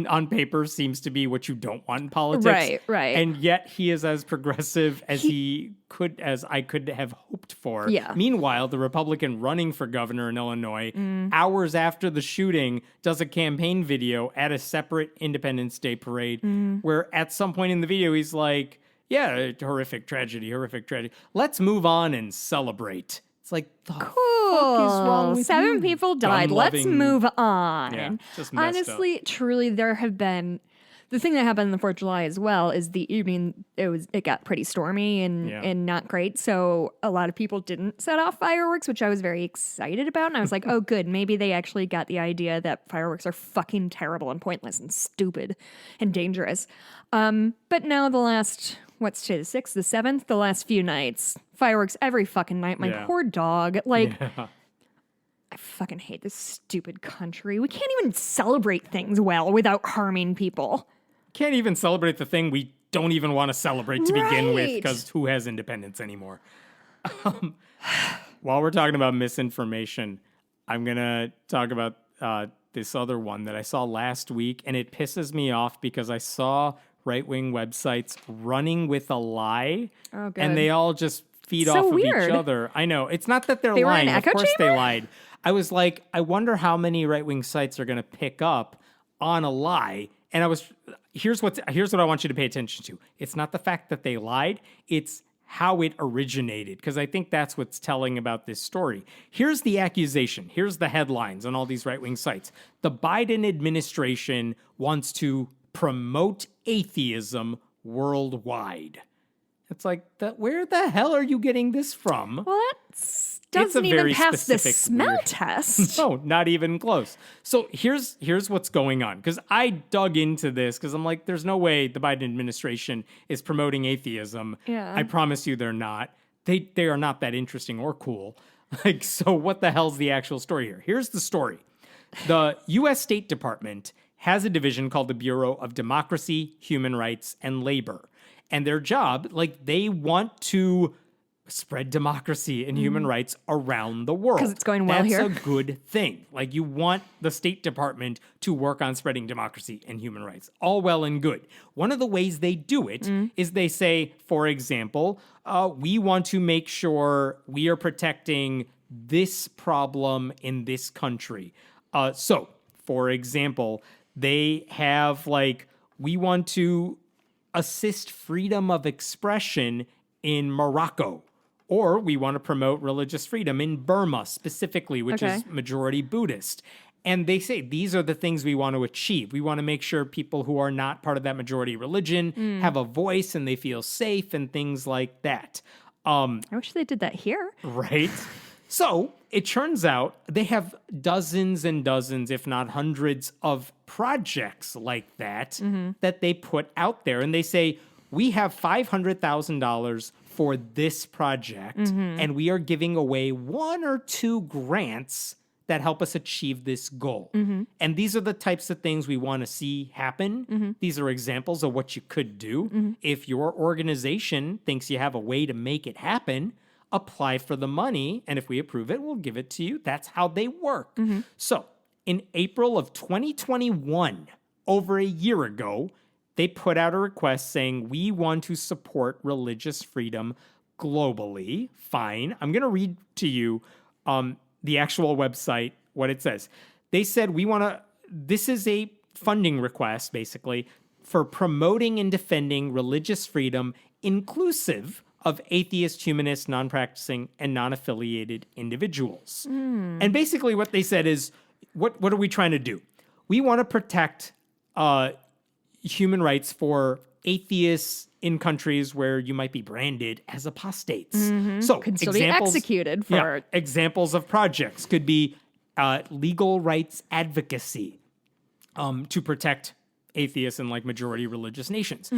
on paper seems to be what you don't want in politics. Right. And yet he is as progressive as I could have hoped for. Yeah. Meanwhile, the Republican running for governor in Illinois, hours after the shooting, does a campaign video at a separate Independence Day parade where at some point in the video he's like, yeah, horrific tragedy. Let's move on and celebrate. It's like, the fuck is wrong with 7 people died. Let's move on. Yeah, just messed Honestly, up. truly, there have been... The thing that happened on the 4th of July as well is the evening, it got pretty stormy and not great. So a lot of people didn't set off fireworks, which I was very excited about. And I was like, oh, good. Maybe they actually got the idea that fireworks are fucking terrible and pointless and stupid and dangerous. But now the last... What's today, the 6th, the 7th? The last few nights. Fireworks every fucking night. My poor dog. I fucking hate this stupid country. We can't even celebrate things well without harming people. Can't even celebrate the thing we don't even want to celebrate to begin with, because who has independence anymore? While we're talking about misinformation, I'm going to talk about this other one that I saw last week, and it pisses me off because I saw right-wing websites running with a lie, and they all just feed off of each other. I know. It's not that they're lying. Of course they lied. I was like, I wonder how many right-wing sites are going to pick up on a lie. And here's what I want you to pay attention to. It's not the fact that they lied. It's how it originated, because I think that's what's telling about this story. Here's the accusation. Here's the headlines on all these right-wing sites. The Biden administration wants to promote atheism worldwide. It's like, where the hell are you getting this from? Well, that doesn't even pass the smell test. No, not even close. So here's what's going on, because I dug into this because I'm like, there's no way the Biden administration is promoting atheism. Yeah. I promise you they're not. They are not that interesting or cool. So what the hell's the actual story here? Here's the story. The U.S. State Department has a division called the Bureau of Democracy, Human Rights, and Labor. And their job, they want to spread democracy and human rights around the world. Because it's going well here. That's a good thing. You want the State Department to work on spreading democracy and human rights. All well and good. One of the ways they do it is they say, for example, we want to make sure we are protecting this problem in this country. So, for example, they have we want to assist freedom of expression in Morocco. Or we want to promote religious freedom in Burma specifically, which is majority Buddhist. And they say these are the things we want to achieve. We want to make sure people who are not part of that majority religion have a voice and they feel safe and things like that. I wish they did that here. Right? So it turns out they have dozens and dozens, if not hundreds, of projects like that that they put out there. And they say, we have $500,000 for this project, and we are giving away 1 or 2 grants that help us achieve this goal. And these are the types of things we want to see happen. These are examples of what you could do. If your organization thinks you have a way to make it happen, apply for the money, and if we approve it, we'll give it to you. That's how they work. So, in April of 2021, over a year ago, they put out a request saying, we want to support religious freedom globally. Fine. I'm going to read to you the actual website, what it says. They said, this is a funding request, basically, for promoting and defending religious freedom, inclusive of atheist, humanist, non-practicing, and non-affiliated individuals. And basically what they said is, what are we trying to do? We want to protect human rights for atheists in countries where you might be branded as apostates. So could still be executed for examples of projects could be legal rights advocacy to protect atheists in majority religious nations,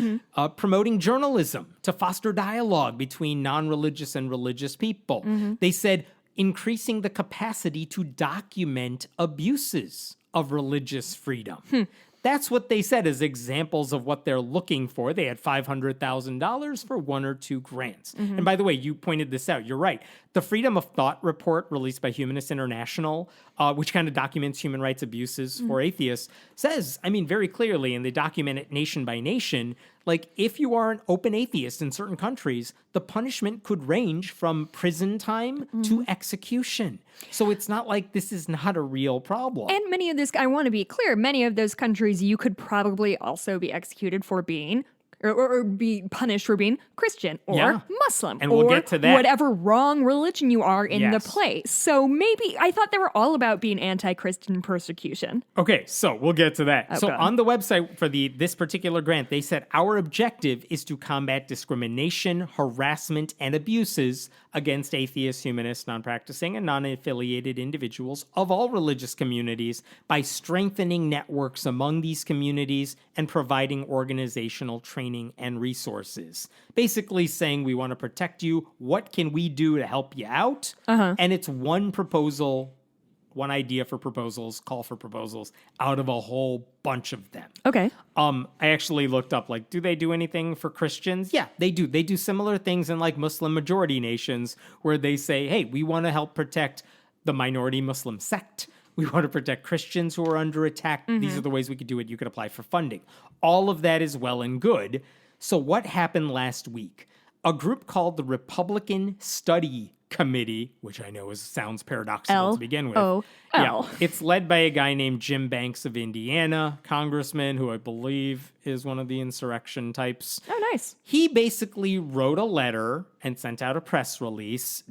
promoting journalism to foster dialogue between non-religious and religious people. They said increasing the capacity to document abuses of religious freedom. That's what they said as examples of what they're looking for. They had $500,000 for 1 or 2 grants. And by the way, you pointed this out. You're right. The Freedom of Thought report released by Humanist International, which kind of documents human rights abuses for atheists, says, very clearly, and they document it nation by nation, if you are an open atheist in certain countries, the punishment could range from prison time to execution. So it's not like this is not a real problem. And many of this, I want to be clear, many of those countries you could probably also be executed for being or be punished for being Christian or Muslim and we'll get to that. Whatever wrong religion you are in the place. So maybe I thought they were all about being anti-Christian persecution. Okay, so we'll get to that. So on the website for this particular grant, they said our objective is to combat discrimination, harassment, and abuses against atheists, humanists, non-practicing, and non-affiliated individuals of all religious communities by strengthening networks among these communities and providing organizational training and resources. Basically saying we want to protect you. What can we do to help you out? And it's one proposal, one idea for proposals, call for proposals out of a whole bunch of them. Okay. I actually looked up, do they do anything for Christians? Yeah, they do. They do similar things in Muslim majority nations where they say, hey, we want to help protect the minority Muslim sect. We want to protect Christians who are under attack. These are the ways we could do it. You could apply for funding. All of that is well and good. So what happened last week? A group called the Republican Study Committee, which I know sounds paradoxical to begin with. LOL. Yeah, it's led by a guy named Jim Banks of Indiana, congressman who I believe is one of the insurrection types. Oh, nice. He basically wrote a letter and sent out a press release,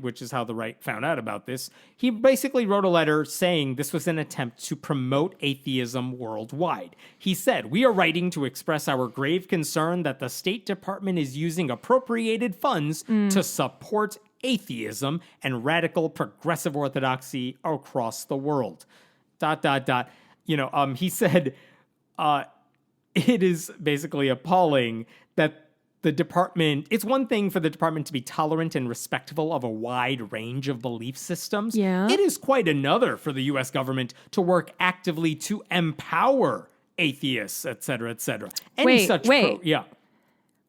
which is how the right found out about this. He basically wrote a letter saying this was an attempt to promote atheism worldwide. He said, we are writing to express our grave concern that the State Department is using appropriated funds to support atheism and radical progressive orthodoxy across the world. ... He said, it is basically appalling that the department, it's one thing for the department to be tolerant and respectful of a wide range of belief systems. Yeah. It is quite another for the U.S. government to work actively to empower atheists, et cetera, et cetera. Wait. Yeah.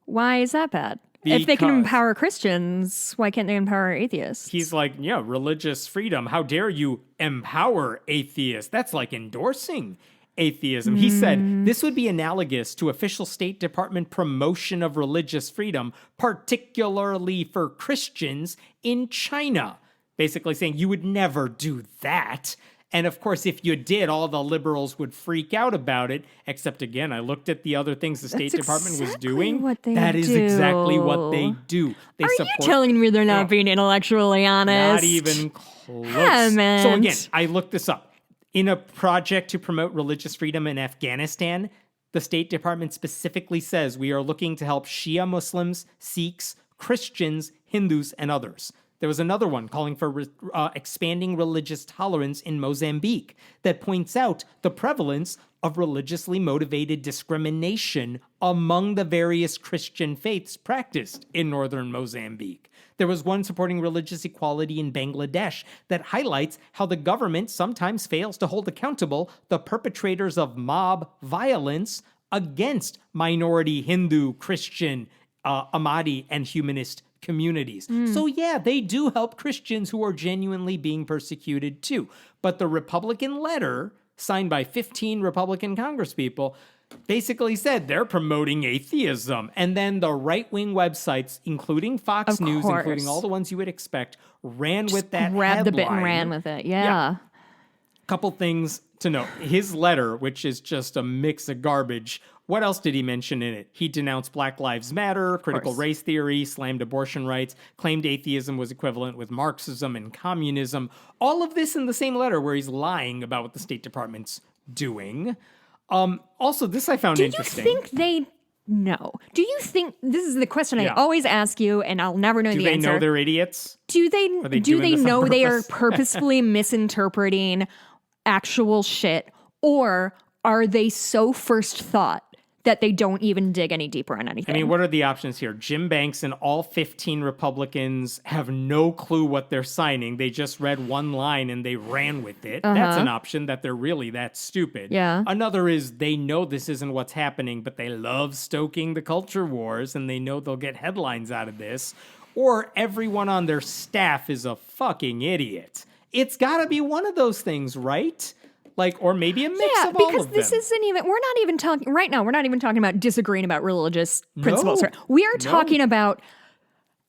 Why is that bad? If they can Because- empower Christians, why can't they empower atheists? He's like, yeah, religious freedom. How dare you empower atheists? That's like endorsing atheism. He said this would be analogous to official State Department promotion of religious freedom, particularly for Christians in China. Basically saying you would never do that. And of course, if you did, all the liberals would freak out about it. Except again, I looked at the other things the State Department was exactly doing. what they That is do. exactly what they do. They Are you support telling me they're not being intellectually honest? not even close. Haven't. So again, I looked this up. In a project to promote religious freedom in Afghanistan, the State Department specifically says we are looking to help Shia Muslims, Sikhs, Christians, Hindus, and others. There was another one calling for expanding religious tolerance in Mozambique that points out the prevalence of religiously motivated discrimination among the various Christian faiths practiced in northern Mozambique. There was one supporting religious equality in Bangladesh that highlights how the government sometimes fails to hold accountable the perpetrators of mob violence against minority Hindu, Christian, Ahmadi, and humanist communities. So yeah, they do help Christians who are genuinely being persecuted too. But the Republican letter, signed by 15 Republican congresspeople, basically said they're promoting atheism. And then the right-wing websites, including Fox Of News, course. including all the ones you would expect, ran with that Grabbed headline. the bit and ran with it. Yeah. Couple things to note. His letter, which is just a mix of garbage, what else did he mention in it? He denounced Black Lives Matter, critical course. race theory, slammed abortion rights, claimed atheism was equivalent with Marxism and communism. All of this in the same letter where he's lying about what the State Department's doing. Also, this I found interesting. Do you think they know? Do you think this is the question I Yeah. always ask you, and I'll never know Do the they answer? know they're idiots? Do they they do doing they this on know they are purpose? purposefully misinterpreting actual shit, or are they so first thought that they don't even dig any deeper on anything? I mean, what are the options here? Jim Banks and all 15 Republicans have no clue what they're signing. They just read one line and they ran with it. That's an option, that they're really that stupid. Yeah. Another is they know this isn't what's happening, but they love stoking the culture wars and they know they'll get headlines out of this. Or everyone on their staff is a fucking idiot. It's got to be one of those things, right? Like, or maybe a mix Yeah, of all because of this them. isn't even, we're not even talking, right now, we're not even talking about disagreeing about religious principles. No. Right? We are talking about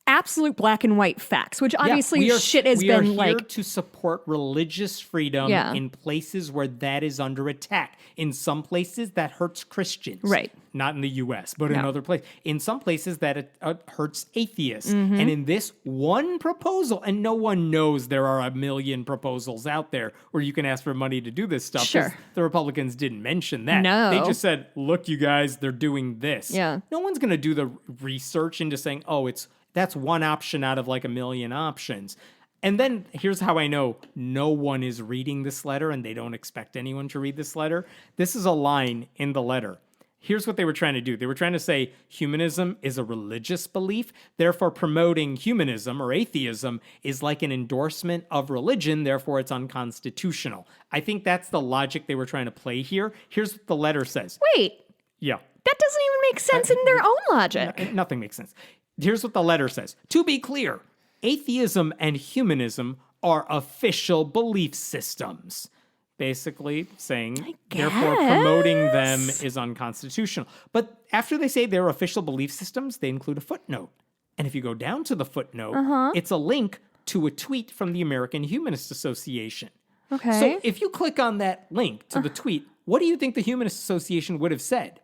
absolute black and white facts, which obviously we are, shit has we are been here like, to support religious freedom Yeah. in places where that is under attack. In some places that hurts Christians. Right. Not in the U.S., but in No. other places. In some places that it hurts atheists. Mm-hmm. And in this one proposal, and no one knows there are a million proposals out there where you can ask for money to do this stuff. 'cause Sure. The Republicans didn't mention that. No. They just said, look, you guys, they're doing this. Yeah. No one's going to do the research into saying, oh, that's one option out of like a million options. And then here's how I know no one is reading this letter and they don't expect anyone to read this letter. This is a line in the letter. Here's what they were trying to do. They were trying to say humanism is a religious belief. Therefore, promoting humanism or atheism is like an endorsement of religion. Therefore, it's unconstitutional. I think that's the logic they were trying to play here. Here's what the letter says. wait, Yeah. that doesn't even make sense in their own logic. Nothing makes sense. Here's what the letter says. To be clear, atheism and humanism are official belief systems. Basically saying, therefore, promoting them is unconstitutional. But after they say they're official belief systems, they include a footnote. And if you go down to the footnote, it's a link to a tweet from the American Humanist Association. Okay. So if you click on that link to the tweet, what do you think the Humanist Association would have said?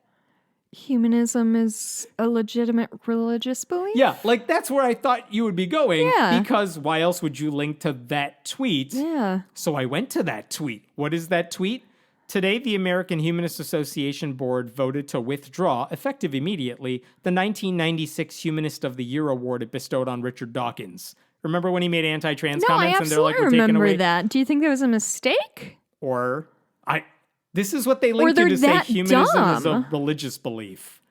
Humanism is a legitimate religious belief? Yeah, like that's where I thought you would be going. Yeah. Because why else would you link to that tweet? Yeah. So I went to that tweet. What is that tweet? Today, the American Humanist Association board voted to withdraw, effective immediately, the 1996 Humanist of the Year award it bestowed on Richard Dawkins. Remember when he made anti-trans No, I comments and they're like, absolutely we're taking remember away? that. Do you think that was a mistake? This is what they linked to they're say that humanism is a dumb. religious belief.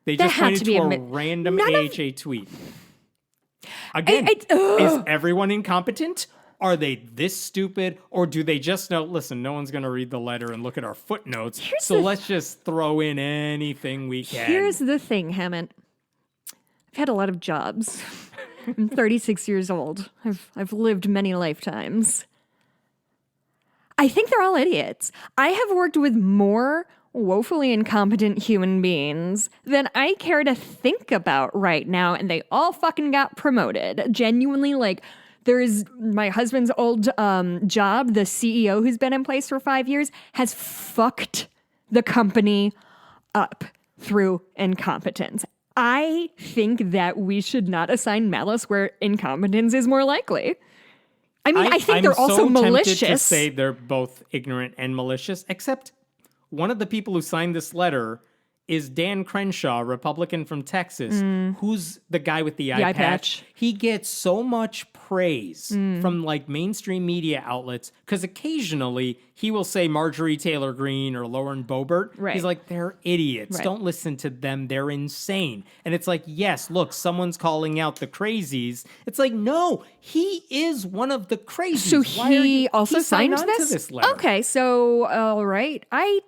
They That just had pointed to to be a random AHA tweet. Again, ugh. is everyone incompetent? Are they this stupid? Or do they just know, listen, no one's going to read the letter and look at our footnotes, so let's just throw in anything we can. Here's the thing, Hammond. I've had a lot of jobs. I'm 36 years old. I've lived many lifetimes. I think they're all idiots. I have worked with more woefully incompetent human beings than I care to think about right now, and they all fucking got promoted. Genuinely, like, there's my husband's old job, the CEO who's been in place for 5 years, has fucked the company up through incompetence. I think that we should not assign malice where incompetence is more likely. I mean, I think they're also malicious. I'm so tempted to say they're both ignorant and malicious, except one of the people who signed this letter is Dan Crenshaw, Republican from Texas, who's the guy with the eye patch. He gets so much praise from like mainstream media outlets because occasionally he will say Marjorie Taylor Greene or Lauren Boebert. Right. He's like, they're idiots. Right. Don't listen to them. They're insane. And it's like, yes, look, someone's calling out the crazies. It's like, no, he is one of the crazies. So he also signed on to this letter. Okay, so all right. I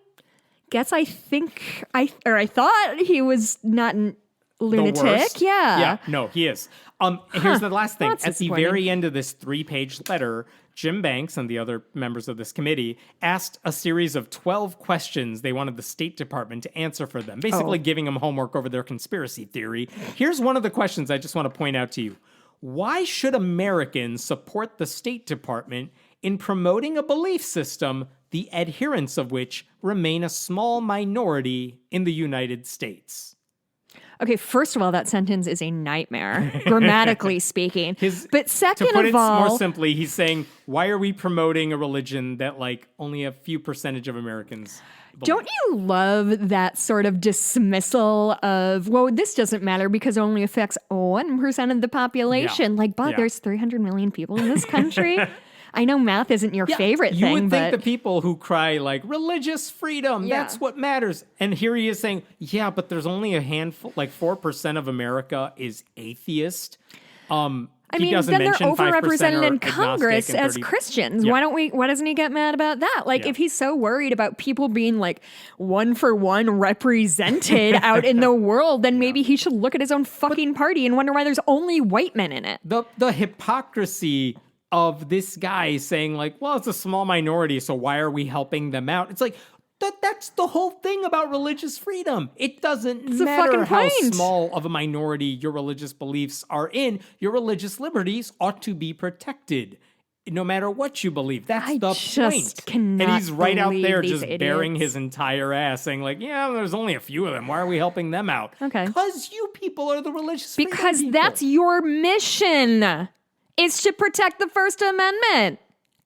guess I thought he was not a lunatic. The worst? Yeah. Yeah, no, he is. Here's the last thing. That's At the disappointing. very end of this 3-page letter, Jim Banks and the other members of this committee asked a series of 12 questions they wanted the State Department to answer for them, basically giving them homework over their conspiracy theory. Here's one of the questions I just want to point out to you. Why should Americans support the State Department in promoting a belief system, the adherents of which remain a small minority in the United States? Okay, first of all, that sentence is a nightmare, grammatically speaking. But second to put of it all, more simply, he's saying, why are we promoting a religion that like only a few percentage of Americans believe? don't you love that sort of dismissal of, well, this doesn't matter because it only affects 1% of the population? Yeah. Like, but Yeah. there's 300 million people in this country. I know math isn't your favorite you thing, would think but the people who cry like religious freedom, Yeah. that's what matters. And here he is saying, yeah, but there's only a handful, like 4% of America is atheist. I mean, then they're overrepresented in Congress as Christians. Yeah. Why doesn't he get mad about that? Like, Yeah. if he's so worried about people being like one for one represented out in the world, then maybe he should look at his own fucking party and wonder why there's only white men in it. The hypocrisy of this guy saying like, well, it's a small minority, so why are we helping them out? It's like, that's the whole thing about religious freedom. It doesn't matter how point. small of a minority your religious beliefs are in. Your religious liberties ought to be protected, no matter what you believe. That's the just point. cannot And he's right out believe there these just bearing idiots. his entire ass, saying like, yeah, there's only a few of them. Why are we helping them out? Okay. Because you people are the religious freedom Because people. that's your mission. It's to protect the First Amendment.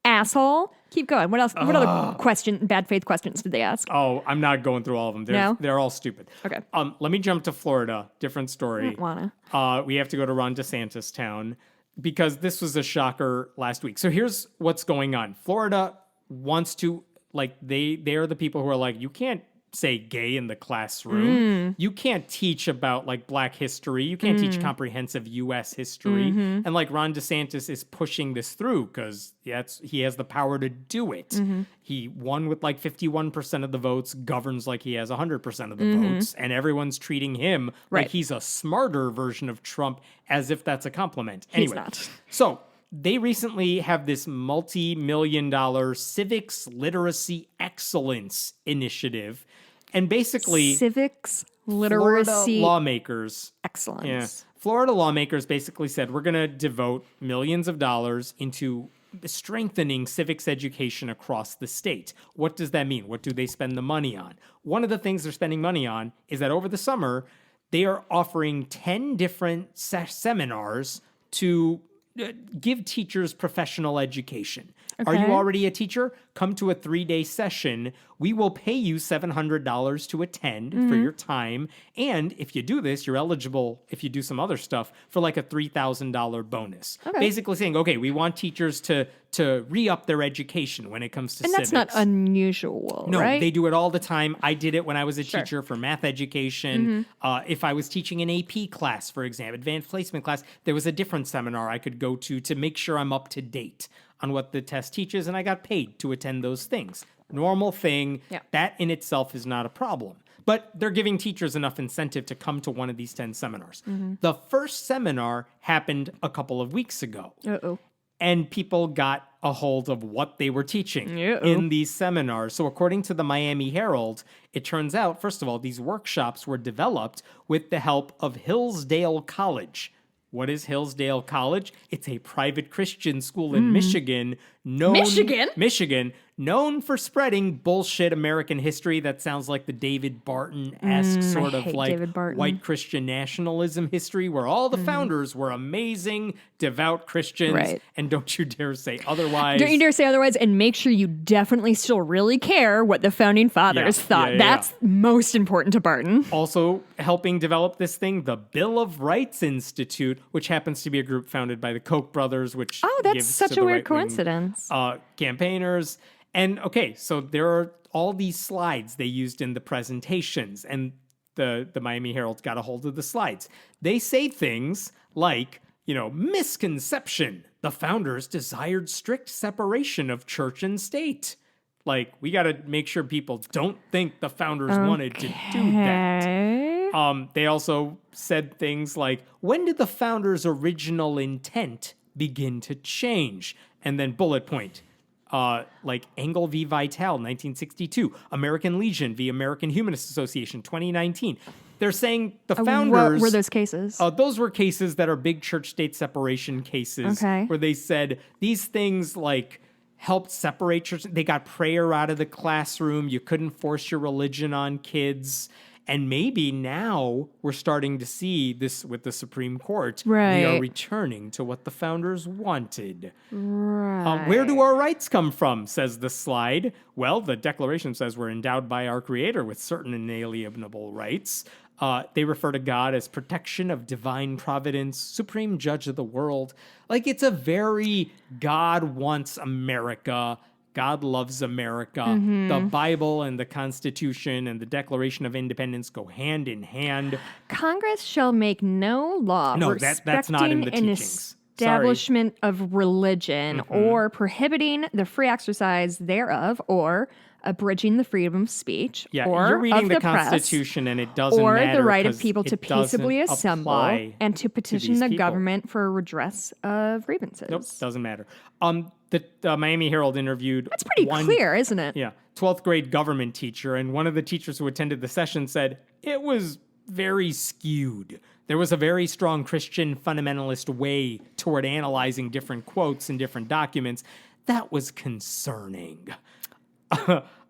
Asshole. Keep going. What else? What other bad faith questions did they ask? Oh, I'm not going through all of them. No? They're all stupid. Okay. Let me jump to Florida. Different story. I don't wanna. We have to go to Ron DeSantis town because this was a shocker last week. So here's what's going on. Florida wants to, like, they are the people who are like, you can't say gay in the classroom. You can't teach about like Black history. You can't teach comprehensive U.S. history. And like Ron DeSantis is pushing this through because he has the power to do it. He won with like 51% of the votes, governs like he has 100% of the votes, and everyone's treating him like he's a smarter version of Trump as if that's a compliment. Anyway, not. So they recently have this multi-million-dollar civics literacy excellence initiative. And basically, Civics, Florida literacy, lawmakers, excellence. Florida lawmakers basically said, we're going to devote millions of dollars into strengthening civics education across the state. What does that mean? What do they spend the money on? One of the things they're spending money on is that over the summer, they are offering 10 different seminars to give teachers professional education. Are you Okay. already a teacher? Come to a 3-day session we will pay you $700 to attend for your time. And if you do this, you're eligible, if you do some other stuff, for like a $3,000 bonus. Okay. Basically saying, okay, we want teachers to re-up their education when it comes to civics. And that's not unusual, No, right? they do it all the time. I did it when I was a teacher for math education. If I was teaching an AP class, for example, advanced placement class, there was a different seminar I could go to make sure I'm up to date on what the test teaches, and I got paid to attend those things. Normal thing. Yeah. That in itself is not a problem. But they're giving teachers enough incentive to come to one of these 10 seminars. The first seminar happened a couple of weeks ago. Uh-oh. And people got a hold of what they were teaching Uh-oh. in these seminars. So according to the Miami Herald, it turns out, first of all, these workshops were developed with the help of Hillsdale College. What is Hillsdale College? It's a private Christian school in Michigan. Michigan, known for spreading bullshit American history that sounds like the David Barton-esque sort of hate like David Barton. white Christian nationalism history where all the founders were amazing, devout Christians. Right. And don't you dare say otherwise. Don't you dare say otherwise, and make sure you definitely still really care what the founding fathers thought. That's most important to Barton. Also helping develop this thing, the Bill of Rights Institute, which happens to be a group founded by the Koch brothers, which That's gives such to a the weird right-wing, coincidence. campaigners. And okay, so there are all these slides they used in the presentations, and the Miami Herald got a hold of the slides. They say things like, misconception. The founders desired strict separation of church and state. Like, we got to make sure people don't think the founders wanted to do that. They also said things like, when did the founders' original intent begin to change? And then bullet point. Like Engel v. Vitale, 1962, American Legion v. American Humanist Association, 2019. They're saying the founders... What were those cases? Those were cases that are big church-state separation cases, where they said these things like helped separate church. They got prayer out of the classroom. You couldn't force your religion on kids. And maybe now we're starting to see this with the Supreme Court. Right. We are returning to what the founders wanted. Right. Where do our rights come from, says the slide? Well, the Declaration says we're endowed by our Creator with certain inalienable rights. They refer to God as protection of divine providence, supreme judge of the world. Like, it's a very God wants America. God loves America. The Bible and the Constitution and the Declaration of Independence go hand in hand. Congress shall make no law that's not in the respecting an teachings. establishment of religion or prohibiting the free exercise thereof or abridging the freedom of speech or you're reading of the press, Constitution and it doesn't or matter the right of 'cause people to it doesn't peaceably assemble apply and to petition these the people. government for redress of grievances. Nope, doesn't matter. The Miami Herald interviewed... That's pretty clear, isn't it? Yeah, 12th grade government teacher, and one of the teachers who attended the session said it was very skewed. There was a very strong Christian fundamentalist way toward analyzing different quotes and different documents. That was concerning.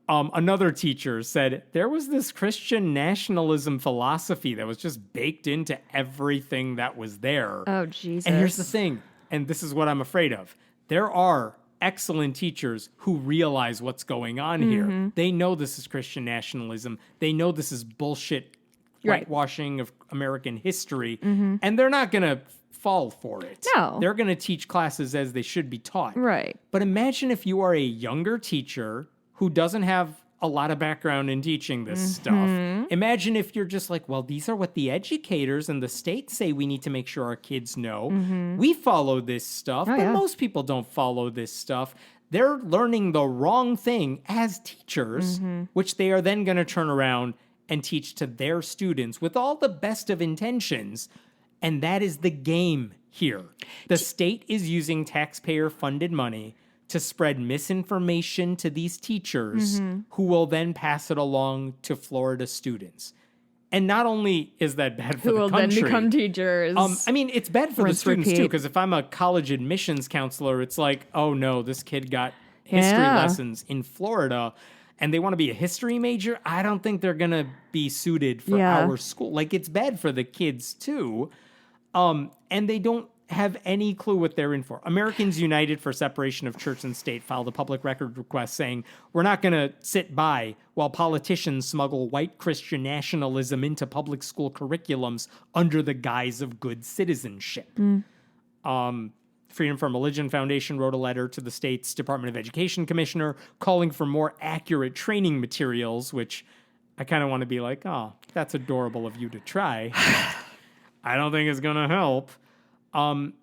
Another teacher said there was this Christian nationalism philosophy that was just baked into everything that was there. Oh, Jesus. And here's the thing, and this is what I'm afraid of. There are excellent teachers who realize what's going on here. They know this is Christian nationalism. They know this is bullshit whitewashing of American history, and they're not going to fall for it. No. They're going to teach classes as they should be taught. Right. But imagine if you are a younger teacher who doesn't have a lot of background in teaching this stuff. Imagine if you're just like, well, these are what the educators and the state say we need to make sure our kids know. We follow this stuff, but most people don't follow this stuff. They're learning the wrong thing as teachers, which they are then going to turn around and teach to their students with all the best of intentions. And that is the game here. The state is using taxpayer-funded money to spread misinformation to these teachers who will then pass it along to Florida students. And not only is that bad for Who the will country, then become teachers. I mean, it's bad for the Rinse, students too, repeat. because if I'm a college admissions counselor, it's like, oh no, this kid got history lessons in Florida and they want to be a history major. I don't think they're going to be suited for our school. Like, it's bad for the kids too. And they don't have any clue what they're in for. Americans United for Separation of Church and State filed a public record request saying, we're not going to sit by while politicians smuggle white Christian nationalism into public school curriculums under the guise of good citizenship. Freedom from Religion Foundation wrote a letter to the state's Department of Education commissioner calling for more accurate training materials, which I kind of want to be like, oh, that's adorable of you to try. I don't think it's going to help. And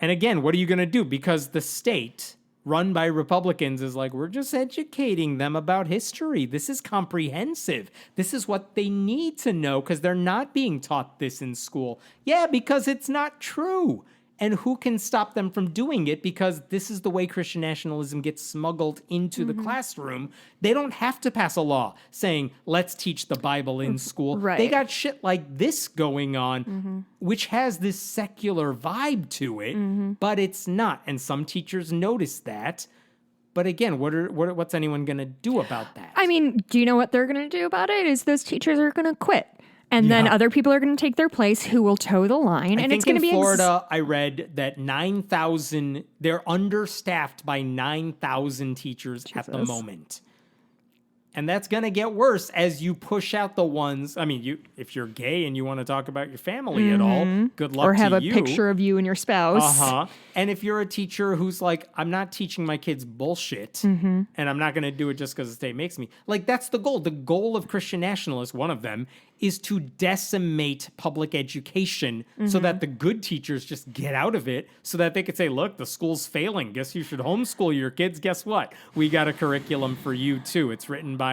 again, what are you going to do? Because the state, run by Republicans, is like, we're just educating them about history. This is comprehensive. This is what they need to know because they're not being taught this in school. Yeah, because it's not true. And who can stop them from doing it? Because this is the way Christian nationalism gets smuggled into the classroom. They don't have to pass a law saying, let's teach the Bible in school. Right. They got shit like this going on, which has this secular vibe to it, but it's not. And some teachers notice that. But again, what's anyone going to do about that? I mean, do you know what they're going to do about it? Is those teachers are going to quit. And then other people are going to take their place who will toe the line. And it's going to be in Florida, I read that 9,000, they're understaffed by 9,000 teachers at the moment. And that's going to get worse as you push out the ones. I mean, if you're gay and you want to talk about your family at all, good luck to you. Or have a picture of you and your spouse. And if you're a teacher who's like, I'm not teaching my kids bullshit, and I'm not going to do it just because the state makes me. Like, that's the goal. The goal of Christian nationalists, one of them, is to decimate public education so that the good teachers just get out of it so that they could say, look, the school's failing. Guess you should homeschool your kids. Guess what? We got a curriculum for you, too. It's written by,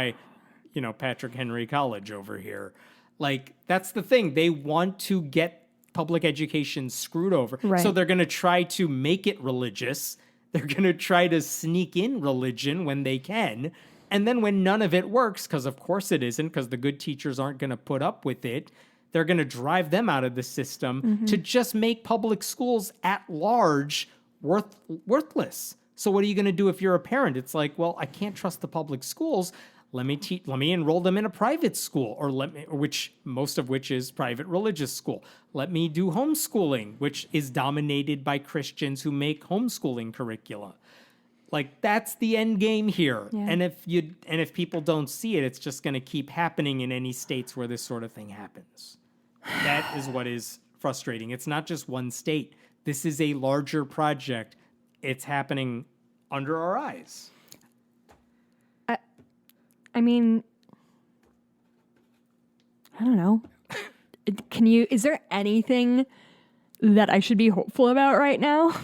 Patrick Henry College over here. Like, that's the thing. They want to get public education screwed over. Right. So they're going to try to make it religious. They're going to try to sneak in religion when they can. And then when none of it works, because of course it isn't, because the good teachers aren't going to put up with it, they're going to drive them out of the system to just make public schools at large worthless. So what are you going to do if you're a parent? It's like, well, I can't trust the public schools. Let me enroll them in a private school, most of which is private religious school. Let me do homeschooling, which is dominated by Christians who make homeschooling curricula. Like, that's the end game here. Yeah. And if people don't see it, it's just going to keep happening in any states where this sort of thing happens. That is what is frustrating. It's not just one state. This is a larger project. It's happening under our eyes. I mean, I don't know. Is there anything that I should be hopeful about right now?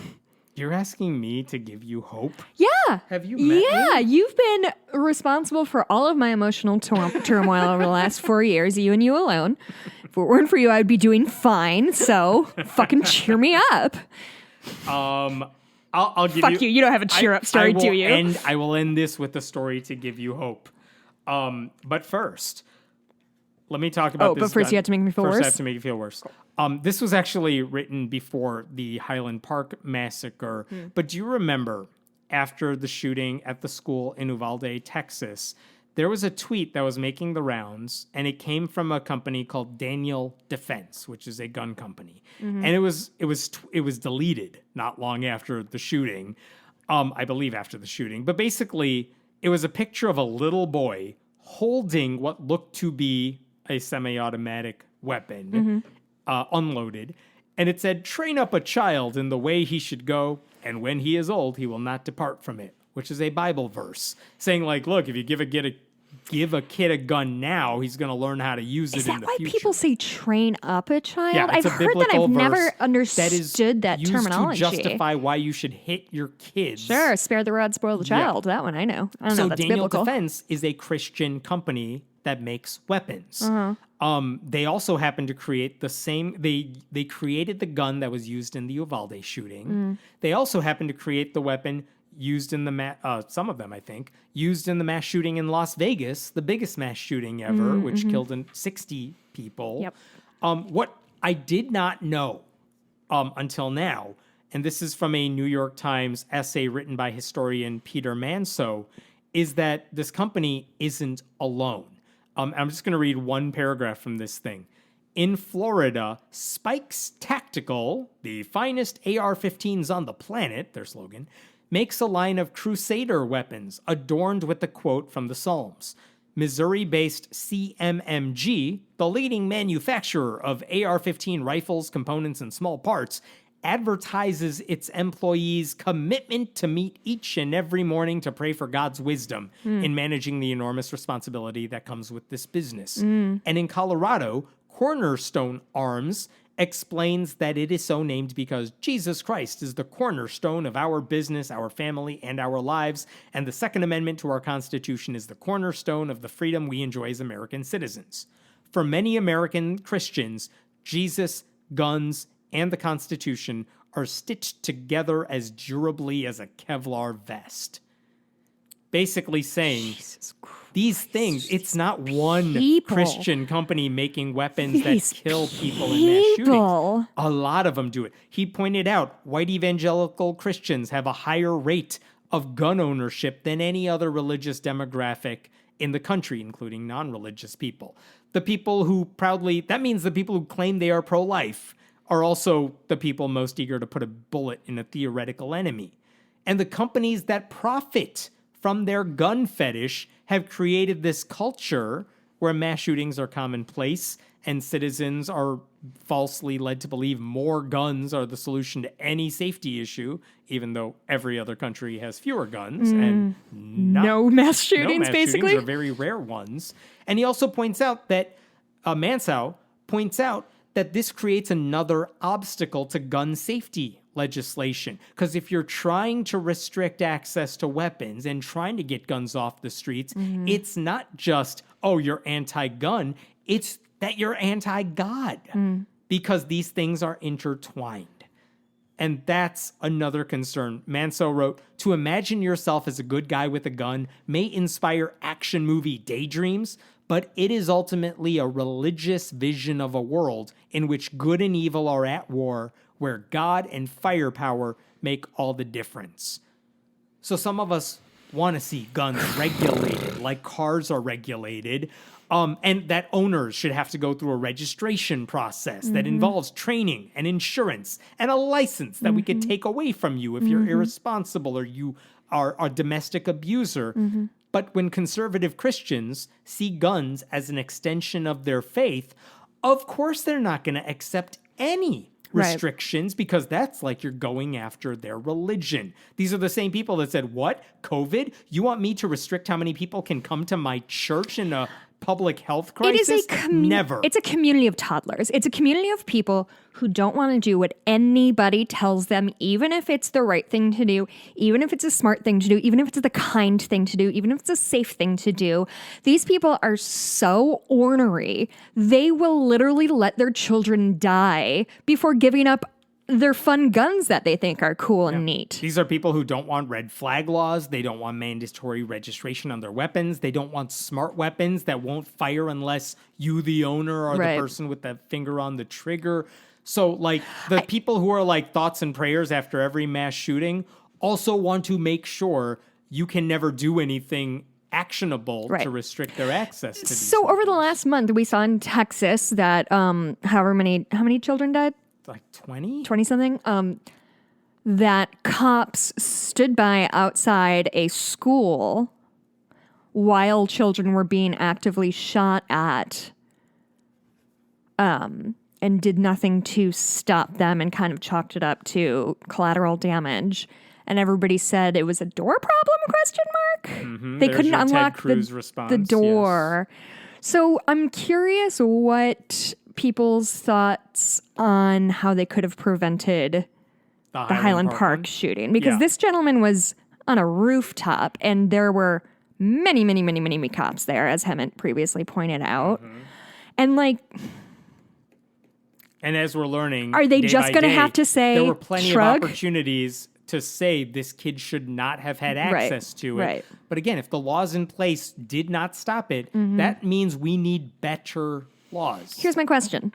You're asking me to give you hope? Yeah. Have you met me? Yeah, you've been responsible for all of my emotional turmoil over the last 4 years, you and you alone. If it weren't for you, I would be doing fine, so fucking cheer me up. I'll give Fuck you. You don't have a cheer up story, do you? I will end this with a story to give you hope. But first, let me talk about this. But first you have to make me feel worse? First I have to make you feel worse. This was actually written before the Highland Park massacre. But do you remember, after the shooting at the school in Uvalde, Texas, there was a tweet that was making the rounds, and it came from a company called Daniel Defense, which is a gun company. And it was deleted not long after the shooting, I believe after the shooting. But basically, it was a picture of a little boy holding what looked to be a semi-automatic weapon, unloaded. And it said, train up a child in the way he should go, and when he is old, he will not depart from it, which is a Bible verse saying, like, look, if you give a kid a gun now, he's going to learn how to use it in the future. Is that why people say train up a child? Yeah, I've heard that. I've never understood that terminology. To justify why you should hit your kids. Sure, spare the rod, spoil the child. That one I know. I don't know. That's Daniel biblical. Defense is a Christian company that makes weapons. They also happen to create the same. They created the gun that was used in the Uvalde shooting. They also happen to create the weapon used in the some of them, I think, used in the mass shooting in Las Vegas, the biggest mass shooting ever, which killed 60 people. Yep. What I did not know until now, and this is from a New York Times essay written by historian Peter Manso, is that this company isn't alone. I'm just going to read one paragraph from this thing. In Florida, Spikes Tactical, the finest AR-15s on the planet, their slogan, makes a line of Crusader weapons adorned with the quote from the Psalms. Missouri-based CMMG, the leading manufacturer of AR-15 rifles, components, and small parts, advertises its employees' commitment to meet each and every morning to pray for God's wisdom in managing the enormous responsibility that comes with this business. And in Colorado, Cornerstone Arms explains that it is so named because Jesus Christ is the cornerstone of our business, our family, and our lives, and the Second Amendment to our Constitution is the cornerstone of the freedom we enjoy as American citizens. For many American Christians, Jesus, guns, and the Constitution are stitched together as durably as a Kevlar vest. Basically saying, these things, it's not one Christian company making weapons that kill people in mass shootings. A lot of them do it. He pointed out white evangelical Christians have a higher rate of gun ownership than any other religious demographic in the country, including non-religious people. The people who that means the people who claim they are pro-life are also the people most eager to put a bullet in a theoretical enemy. And the companies that profit from their gun fetish have created this culture where mass shootings are commonplace and citizens are falsely led to believe more guns are the solution to any safety issue, even though every other country has fewer guns and no mass shootings, basically. Shootings are very rare ones. And he also points out that Mansow points out that this creates another obstacle to gun safety legislation. Because if you're trying to restrict access to weapons and trying to get guns off the streets, it's not just, oh, you're anti-gun, it's that you're anti-God. Because these things are intertwined. And that's another concern. Mansow wrote, to imagine yourself as a good guy with a gun may inspire action movie daydreams, but it is ultimately a religious vision of a world in which good and evil are at war, where God and firepower make all the difference. So some of us want to see guns regulated, like cars are regulated, and that owners should have to go through a registration process that involves training and insurance and a license that we could take away from you if you're irresponsible or you are a domestic abuser. But when conservative Christians see guns as an extension of their faith, of course they're not going to accept any restrictions because that's like you're going after their religion. These are the same people that said, what? COVID? You want me to restrict how many people can come to my church in a public health crisis? It is Never. It's a community of toddlers. It's a community of people who don't want to do what anybody tells them, even if it's the right thing to do, even if it's a smart thing to do, even if it's the kind thing to do, even if it's a safe thing to do. These people are so ornery. They will literally let their children die before giving up their fun guns that they think are cool and neat. These are people who don't want red flag laws. They don't want mandatory registration on their weapons. They don't want smart weapons that won't fire unless you, the owner, are the person with the finger on the trigger. So, like, the people who are like thoughts and prayers after every mass shooting also want to make sure you can never do anything actionable to restrict their access to these So, over the last month, we saw in Texas that how many children died? Like 20? 20-something. That cops stood by outside a school while children were being actively shot at and did nothing to stop them and kind of chalked it up to collateral damage. And everybody said it was a door problem, ? They couldn't unlock the door. Yes. So I'm curious what people's thoughts on how they could have prevented the Highland Park shooting. Because this gentleman was on a rooftop and there were many, many, many, many cops there, as Hemant previously pointed out. And like... And as we're learning, are they just going to have to say, there were plenty of opportunities to say this kid should not have had access to it. Right. But again, if the laws in place did not stop it, that means we need better laws. Here's my question.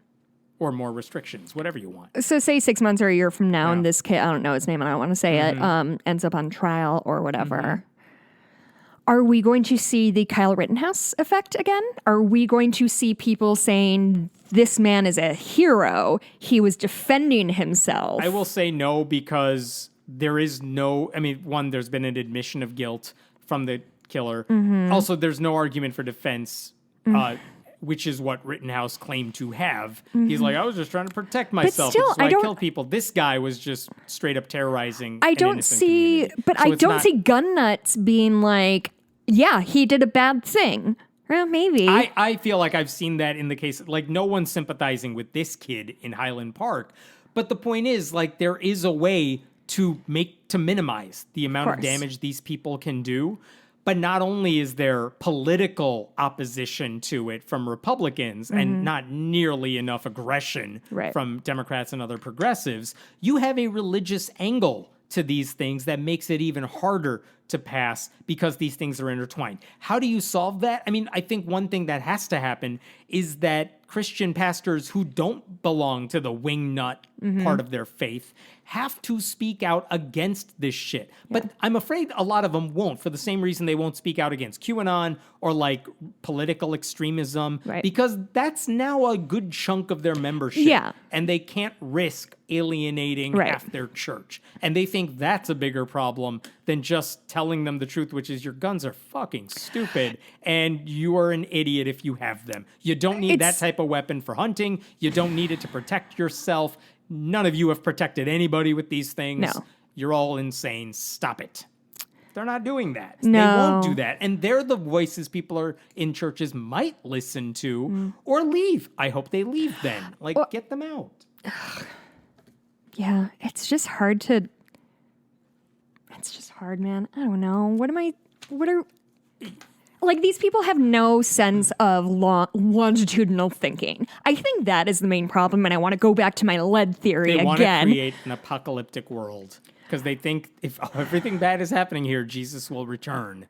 Or more restrictions, whatever you want. So say 6 months or a year from now, and this kid, I don't know his name, and I don't want to say it, ends up on trial or whatever. Are we going to see the Kyle Rittenhouse effect again? Are we going to see people saying this man is a hero. He was defending himself. I will say no, because there is no, I mean, one, there's been an admission of guilt from the killer. Also, there's no argument for defense, which is what Rittenhouse claimed to have. He's like, I was just trying to protect myself. still, It's why I killed people. This guy was just straight up terrorizing. I don't see, but I don't see gun nuts being like, yeah, he did a bad thing. Well, maybe. I feel like I've seen that in the case, like no one's sympathizing with this kid in Highland Park. But the point is, like, there is a way to minimize the amount of damage these people can do. But not only is there political opposition to it from Republicans and not nearly enough aggression from Democrats and other progressives, you have a religious angle to these things that makes it even harder to pass because these things are intertwined. How do you solve that? I mean, I think one thing that has to happen is that Christian pastors who don't belong to the wingnut part of their faith have to speak out against this shit. But I'm afraid a lot of them won't, for the same reason they won't speak out against QAnon or like political extremism, because that's now a good chunk of their membership. Yeah. And they can't risk alienating half their church. And they think that's a bigger problem than just telling them the truth, which is your guns are fucking stupid and you are an idiot if you have them. You don't need that type of weapon for hunting. You don't need it to protect yourself. None of you have protected anybody with these things. No. You're all insane. Stop it. They're not doing that. No. They won't do that. And they're the voices people are in churches might listen to or leave. I hope they leave then. Like, get them out. Yeah, it's just hard, man. I don't know. Like, these people have no sense of longitudinal thinking. I think that is the main problem, and I want to go back to my lead theory again. They want to create an apocalyptic world because they think if everything bad is happening here, Jesus will return.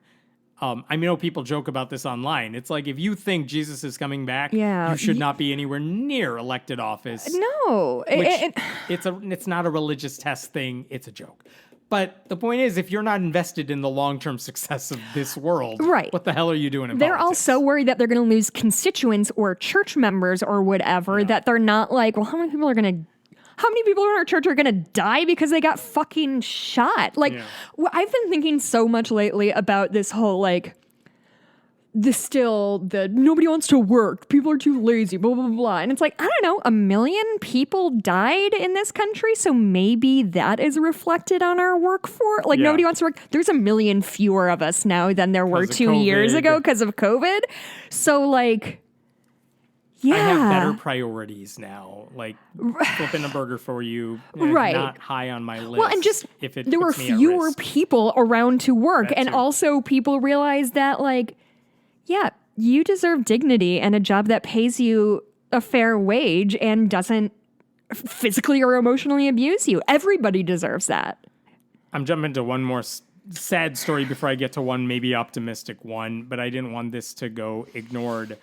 I know people joke about this online. It's like, if you think Jesus is coming back, you should not be anywhere near elected office. No. It's not a religious test thing. It's a joke. But the point is, if you're not invested in the long-term success of this world, what the hell are you doing in They're politics? all so worried that they're going to lose constituents or church members or whatever that they're not like, well, how many people in our church are going to die because they got fucking shot? Like, I've been thinking so much lately about this whole, like, nobody wants to work. People are too lazy, blah, blah, blah. And it's like, I don't know, 1 million people died in this country. So maybe that is reflected on our workforce. Like, nobody wants to work. There's 1 million fewer of us now than there were 2 years ago because of COVID. So, like, I have better priorities now, like flipping a burger for you, not high on my list. Well, and just there were fewer people around to work. And also people realized that, like, you deserve dignity and a job that pays you a fair wage and doesn't physically or emotionally abuse you. Everybody deserves that. I'm jumping to one more sad story before I get to one maybe optimistic one, but I didn't want this to go ignored.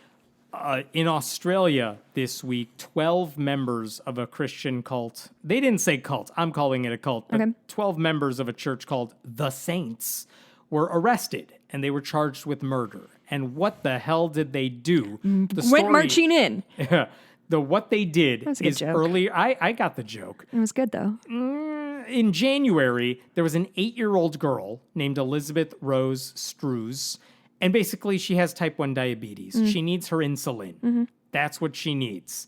In Australia this week, 12 members of a Christian cult, they didn't say cult, I'm calling it a cult, but 12 members of a church called The Saints were arrested and they were charged with murder. And what the hell did they do? Went marching in. What they did is joke. earlier. I got the joke. It was good, though. In January, there was an 8-year-old girl named Elizabeth Rose Strews. And basically, she has type 1 diabetes. She needs her insulin. That's what she needs.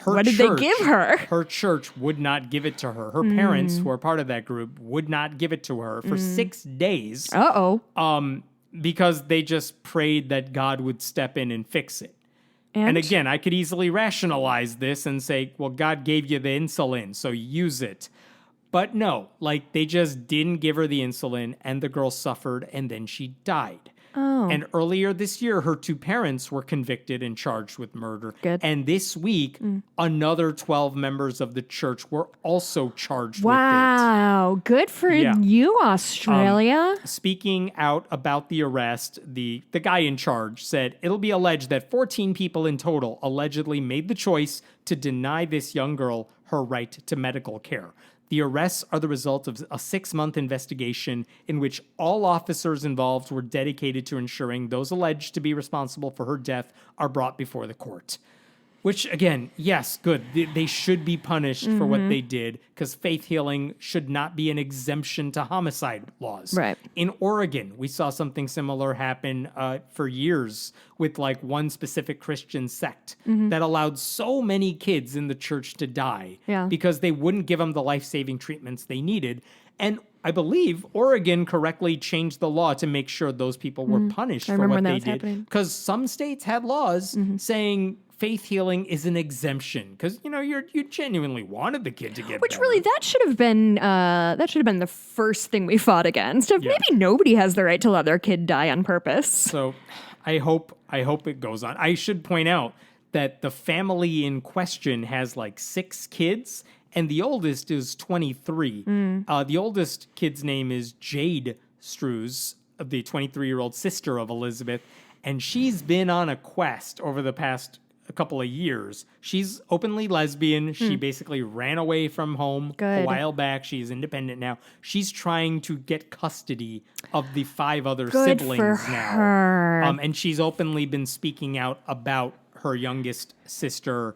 What did they give her? Her church would not give it to her. Her parents, who are part of that group, would not give it to her for 6 days. Because they just prayed that God would step in and fix it. And again, I could easily rationalize this and say, well, God gave you the insulin, so use it. But no, like, they just didn't give her the insulin, and the girl suffered, and then she died. And earlier this year, her 2 parents were convicted and charged with murder. Good. And this week, another 12 members of the church were also charged with it. Wow. Good for you, Australia. Speaking out about the arrest, the guy in charge said, it'll be alleged that 14 people in total allegedly made the choice to deny this young girl her right to medical care. The arrests are the result of a 6-month investigation in which all officers involved were dedicated to ensuring those alleged to be responsible for her death are brought before the court. Which, again, yes, good. They should be punished for what they did because faith healing should not be an exemption to homicide laws. Right. In Oregon, we saw something similar happen for years with like one specific Christian sect that allowed so many kids in the church to die because they wouldn't give them the life-saving treatments they needed. And I believe Oregon correctly changed the law to make sure those people were punished for what they did. Because some states had laws saying faith healing is an exemption because you genuinely wanted the kid to get Which better. really that should have been the first thing we fought against. Maybe nobody has the right to let their kid die on purpose. So I hope it goes on. I should point out that the family in question has like 6 kids, and the oldest is 23. The oldest kid's name is Jade Strews, the 23-year-old sister of Elizabeth, and she's been on a quest over the past a couple of years. She's openly lesbian. She basically ran away from home a while back. She's independent now. She's trying to get custody of the 5 other siblings now. And she's openly been speaking out about her youngest sister.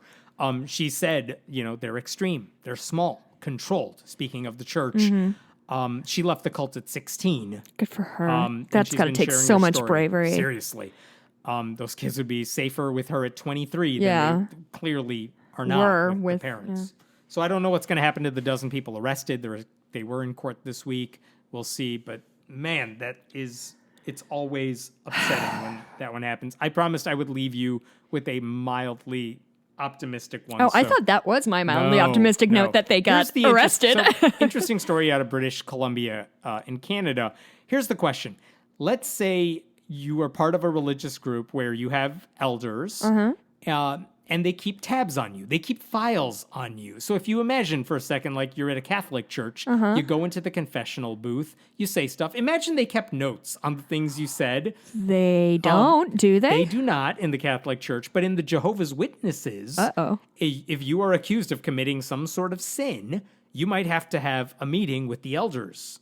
She said, they're extreme, they're small, controlled. Speaking of the church, she left the cult at 16. Good for her. That's got to take so much bravery. Seriously. Those kids would be safer with her at 23 than they clearly are not with the parents. So I don't know what's going to happen to the dozen people arrested. They were in court this week. We'll see. But man, it's always upsetting when that one happens. I promised I would leave you with a mildly optimistic one. Oh, I thought that was my mildly optimistic note that they got arrested. Interesting story out of British Columbia in Canada. Here's the question. Let's say you are part of a religious group where you have elders and they keep tabs on you. They keep files on you. So if you imagine for a second, like you're at a Catholic church, you go into the confessional booth, you say stuff. Imagine they kept notes on the things you said. They don't, do they? They do not in the Catholic Church, but in the Jehovah's Witnesses, if you are accused of committing some sort of sin, you might have to have a meeting with the elders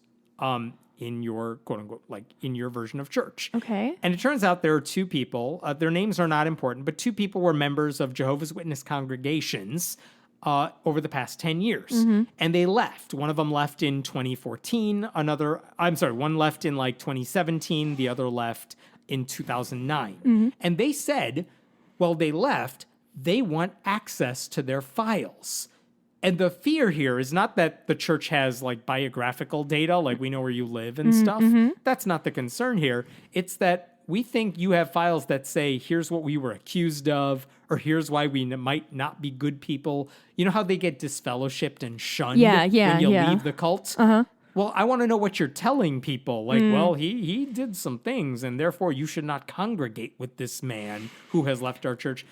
in your, quote unquote, like in your version of church. Okay. And it turns out there are 2 people, their names are not important, but 2 people were members of Jehovah's Witness congregations over the past 10 years. And they left. One of them left in 2014, one left in like 2017, the other left in 2009. And they said, well, they left, they want access to their files. And the fear here is not that the church has like biographical data, like we know where you live and stuff. That's not the concern here. It's that we think you have files that say, here's what we were accused of, or here's why we might not be good people. You know how they get disfellowshipped and shunned when you leave the cult? Well, I want to know what you're telling people. Like, well, he did some things, and therefore you should not congregate with this man who has left our church.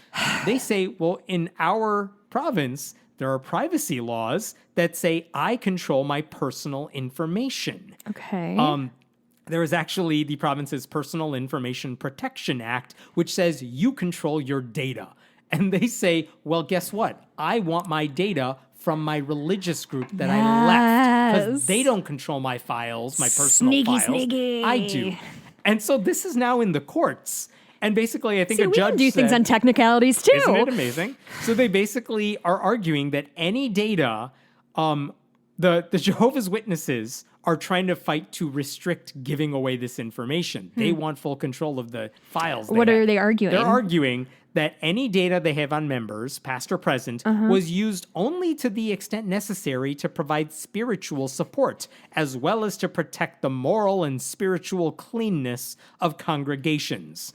They say, well, in our province, there are privacy laws that say I control my personal information. Okay. There is actually the province's Personal Information Protection Act, which says you control your data. And they say, well, guess what? I want my data from my religious group that I left because they don't control my files, my personal files. Sneaky. I do. And so this is now in the courts. And basically, I think a judge we can do things on technicalities too. Isn't it amazing? So they basically are arguing that any data, the Jehovah's Witnesses are trying to fight to restrict giving away this information. They want full control of the files. What are they arguing? They're arguing that any data they have on members, past or present, was used only to the extent necessary to provide spiritual support, as well as to protect the moral and spiritual cleanness of congregations,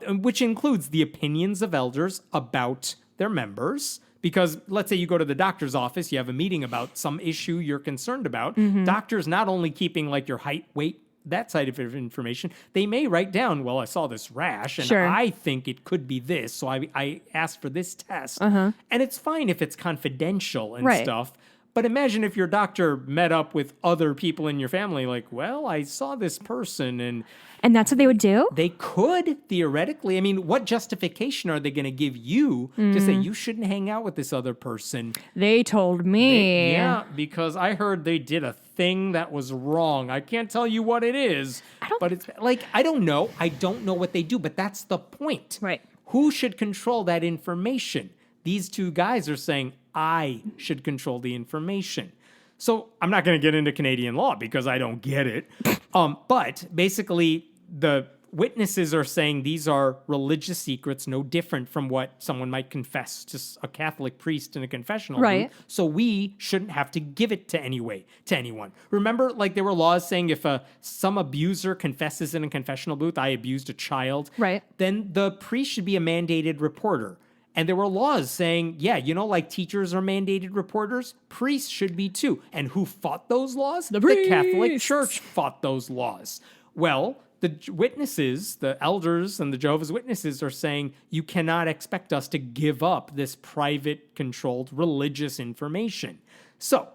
which includes the opinions of elders about their members. Because let's say you go to the doctor's office, you have a meeting about some issue you're concerned about. Doctors not only keeping like your height, weight, that side of information, they may write down, well, I saw this rash and I think it could be this. So I asked for this test. And it's fine if it's confidential and stuff. But imagine if your doctor met up with other people in your family, like, well, I saw this person and that's what they would do? They could, theoretically. I mean, what justification are they going to give you to say you shouldn't hang out with this other person? They told me. Yeah, because I heard they did a thing that was wrong. I can't tell you what it is, but it's like, I don't know. I don't know what they do, but that's the point. Right. who should control that information? These two guys are saying, I should control the information. So I'm not going to get into Canadian law because I don't get it. But basically, the witnesses are saying these are religious secrets, no different from what someone might confess to a Catholic priest in a confessional booth. So we shouldn't have to give it to anyone. Remember, like there were laws saying if some abuser confesses in a confessional booth, I abused a child, then the priest should be a mandated reporter. And there were laws saying, yeah, like teachers are mandated reporters, priests should be too. And who fought those laws? The Catholic Church fought those laws. Well, the witnesses, the elders and the Jehovah's Witnesses are saying, you cannot expect us to give up this private, controlled religious information. So,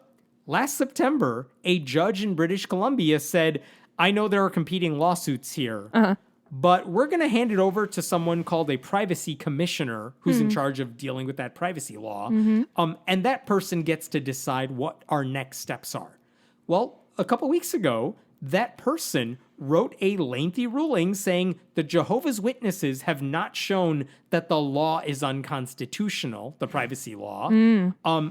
last September, a judge in British Columbia said, I know there are competing lawsuits here, but we're going to hand it over to someone called a privacy commissioner who's in charge of dealing with that privacy law. And that person gets to decide what our next steps are. Well, a couple weeks ago, that person wrote a lengthy ruling saying the Jehovah's Witnesses have not shown that the law is unconstitutional, the privacy law.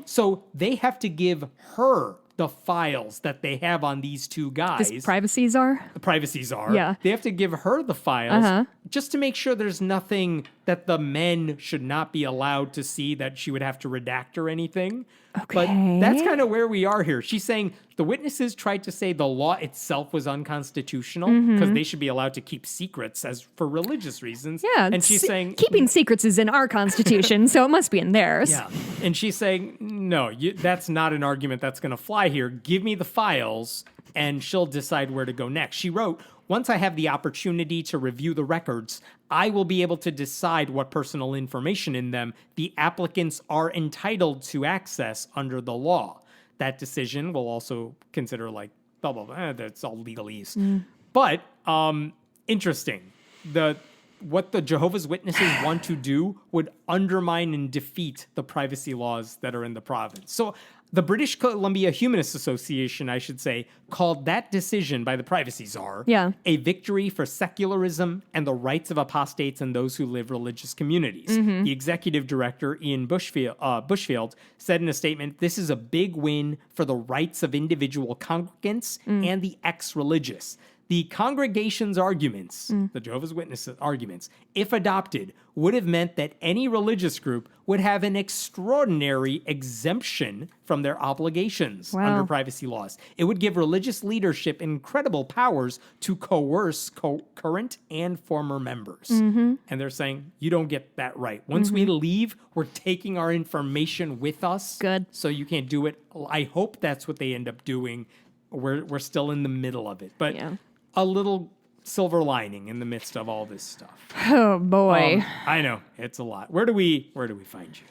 So they have to give her the files that they have on these two guys. This privacy czar? The privacy czar. Yeah. They have to give her the files just to make sure there's nothing that the men should not be allowed to see that she would have to redact or anything. But that's kind of where we are here. She's saying the witnesses tried to say the law itself was unconstitutional because they should be allowed to keep secrets as for religious reasons. Yeah. And she's saying keeping secrets is in our constitution, so it must be in theirs. Yeah. And she's saying, no, that's not an argument that's going to fly here. Give me the files and she'll decide where to go next. She wrote, once I have the opportunity to review the records, I will be able to decide what personal information in them the applicants are entitled to access under the law. That decision will also consider like, blah, blah, blah. That's all legalese. But interesting. What the Jehovah's Witnesses want to do would undermine and defeat the privacy laws that are in the province. So the British Columbia Humanist Association, I should say, called that decision by the privacy czar a victory for secularism and the rights of apostates and those who live religious communities. The executive director, Ian Bushfield, said in a statement, this is a big win for the rights of individual congregants and the ex-religious. The congregation's arguments, the Jehovah's Witnesses arguments, if adopted, would have meant that any religious group would have an extraordinary exemption from their obligations under privacy laws. It would give religious leadership incredible powers to coerce current and former members. And they're saying, you don't get that right. Once we leave, we're taking our information with us. Good. So you can't do it. I hope that's what they end up doing. We're still in the middle of it. But a little silver lining in the midst of all this stuff. Oh boy. I know, it's a lot. Where do we find you?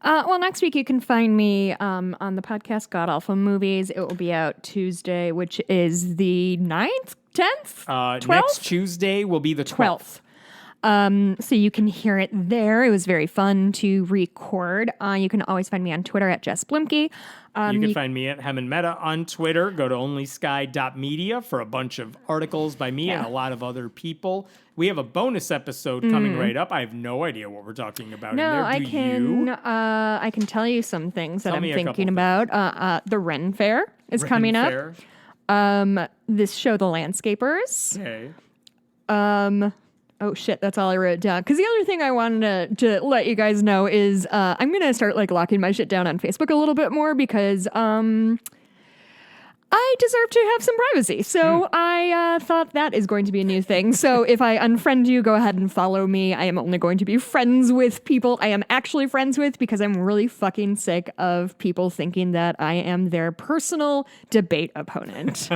Well, next week you can find me on the podcast God Alpha Movies. It will be out Tuesday, which is the 9th, 10th, 12th? Next Tuesday will be the 12th. So you can hear it there. It was very fun to record. You can always find me on Twitter at Jess Blimke. You can find me at Hem and Meta on Twitter. Go to onlysky.media for a bunch of articles by me and a lot of other people. We have a bonus episode coming right up. I have no idea what we're talking about in there. I can tell you some things that I'm thinking about. The Ren Fair is coming up. This show, The Landscapers. Okay. Oh shit, that's all I wrote down. Because the other thing I wanted to let you guys know is I'm going to start like locking my shit down on Facebook a little bit more because I deserve to have some privacy. So I thought that is going to be a new thing. So if I unfriend you, go ahead and follow me. I am only going to be friends with people I am actually friends with because I'm really fucking sick of people thinking that I am their personal debate opponent.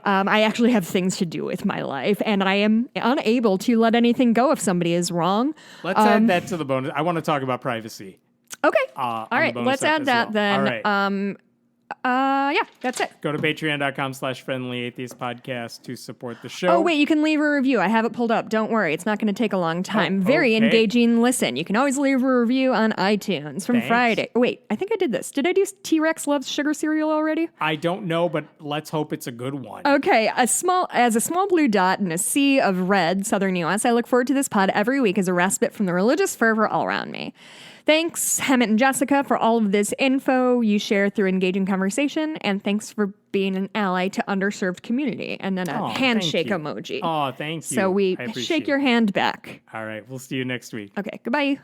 I actually have things to do with my life and I am unable to let anything go if somebody is wrong. Let's add that to the bonus. I want to talk about privacy. Okay. All right. Let's add that then. All right. Yeah, that's it. Go to patreon.com/friendlyatheistpodcast to support the show. Oh, wait, you can leave a review. I have it pulled up. Don't worry. It's not going to take a long time. Very okay. engaging listen. You can always leave a review on iTunes from Thanks. Friday. Wait, I think I did this. Did I do T-Rex Loves Sugar Cereal already? I don't know, but let's hope it's a good one. Okay, as a small blue dot in a sea of red southern nuance, I look forward to this pod every week as a respite from the religious fervor all around me. Thanks, Hemant and Jessica, for all of this info you share through engaging conversation, and thanks for being an ally to underserved community. And then a handshake emoji. Oh, thank you. So we shake your hand back. All right, we'll see you next week. Okay, goodbye.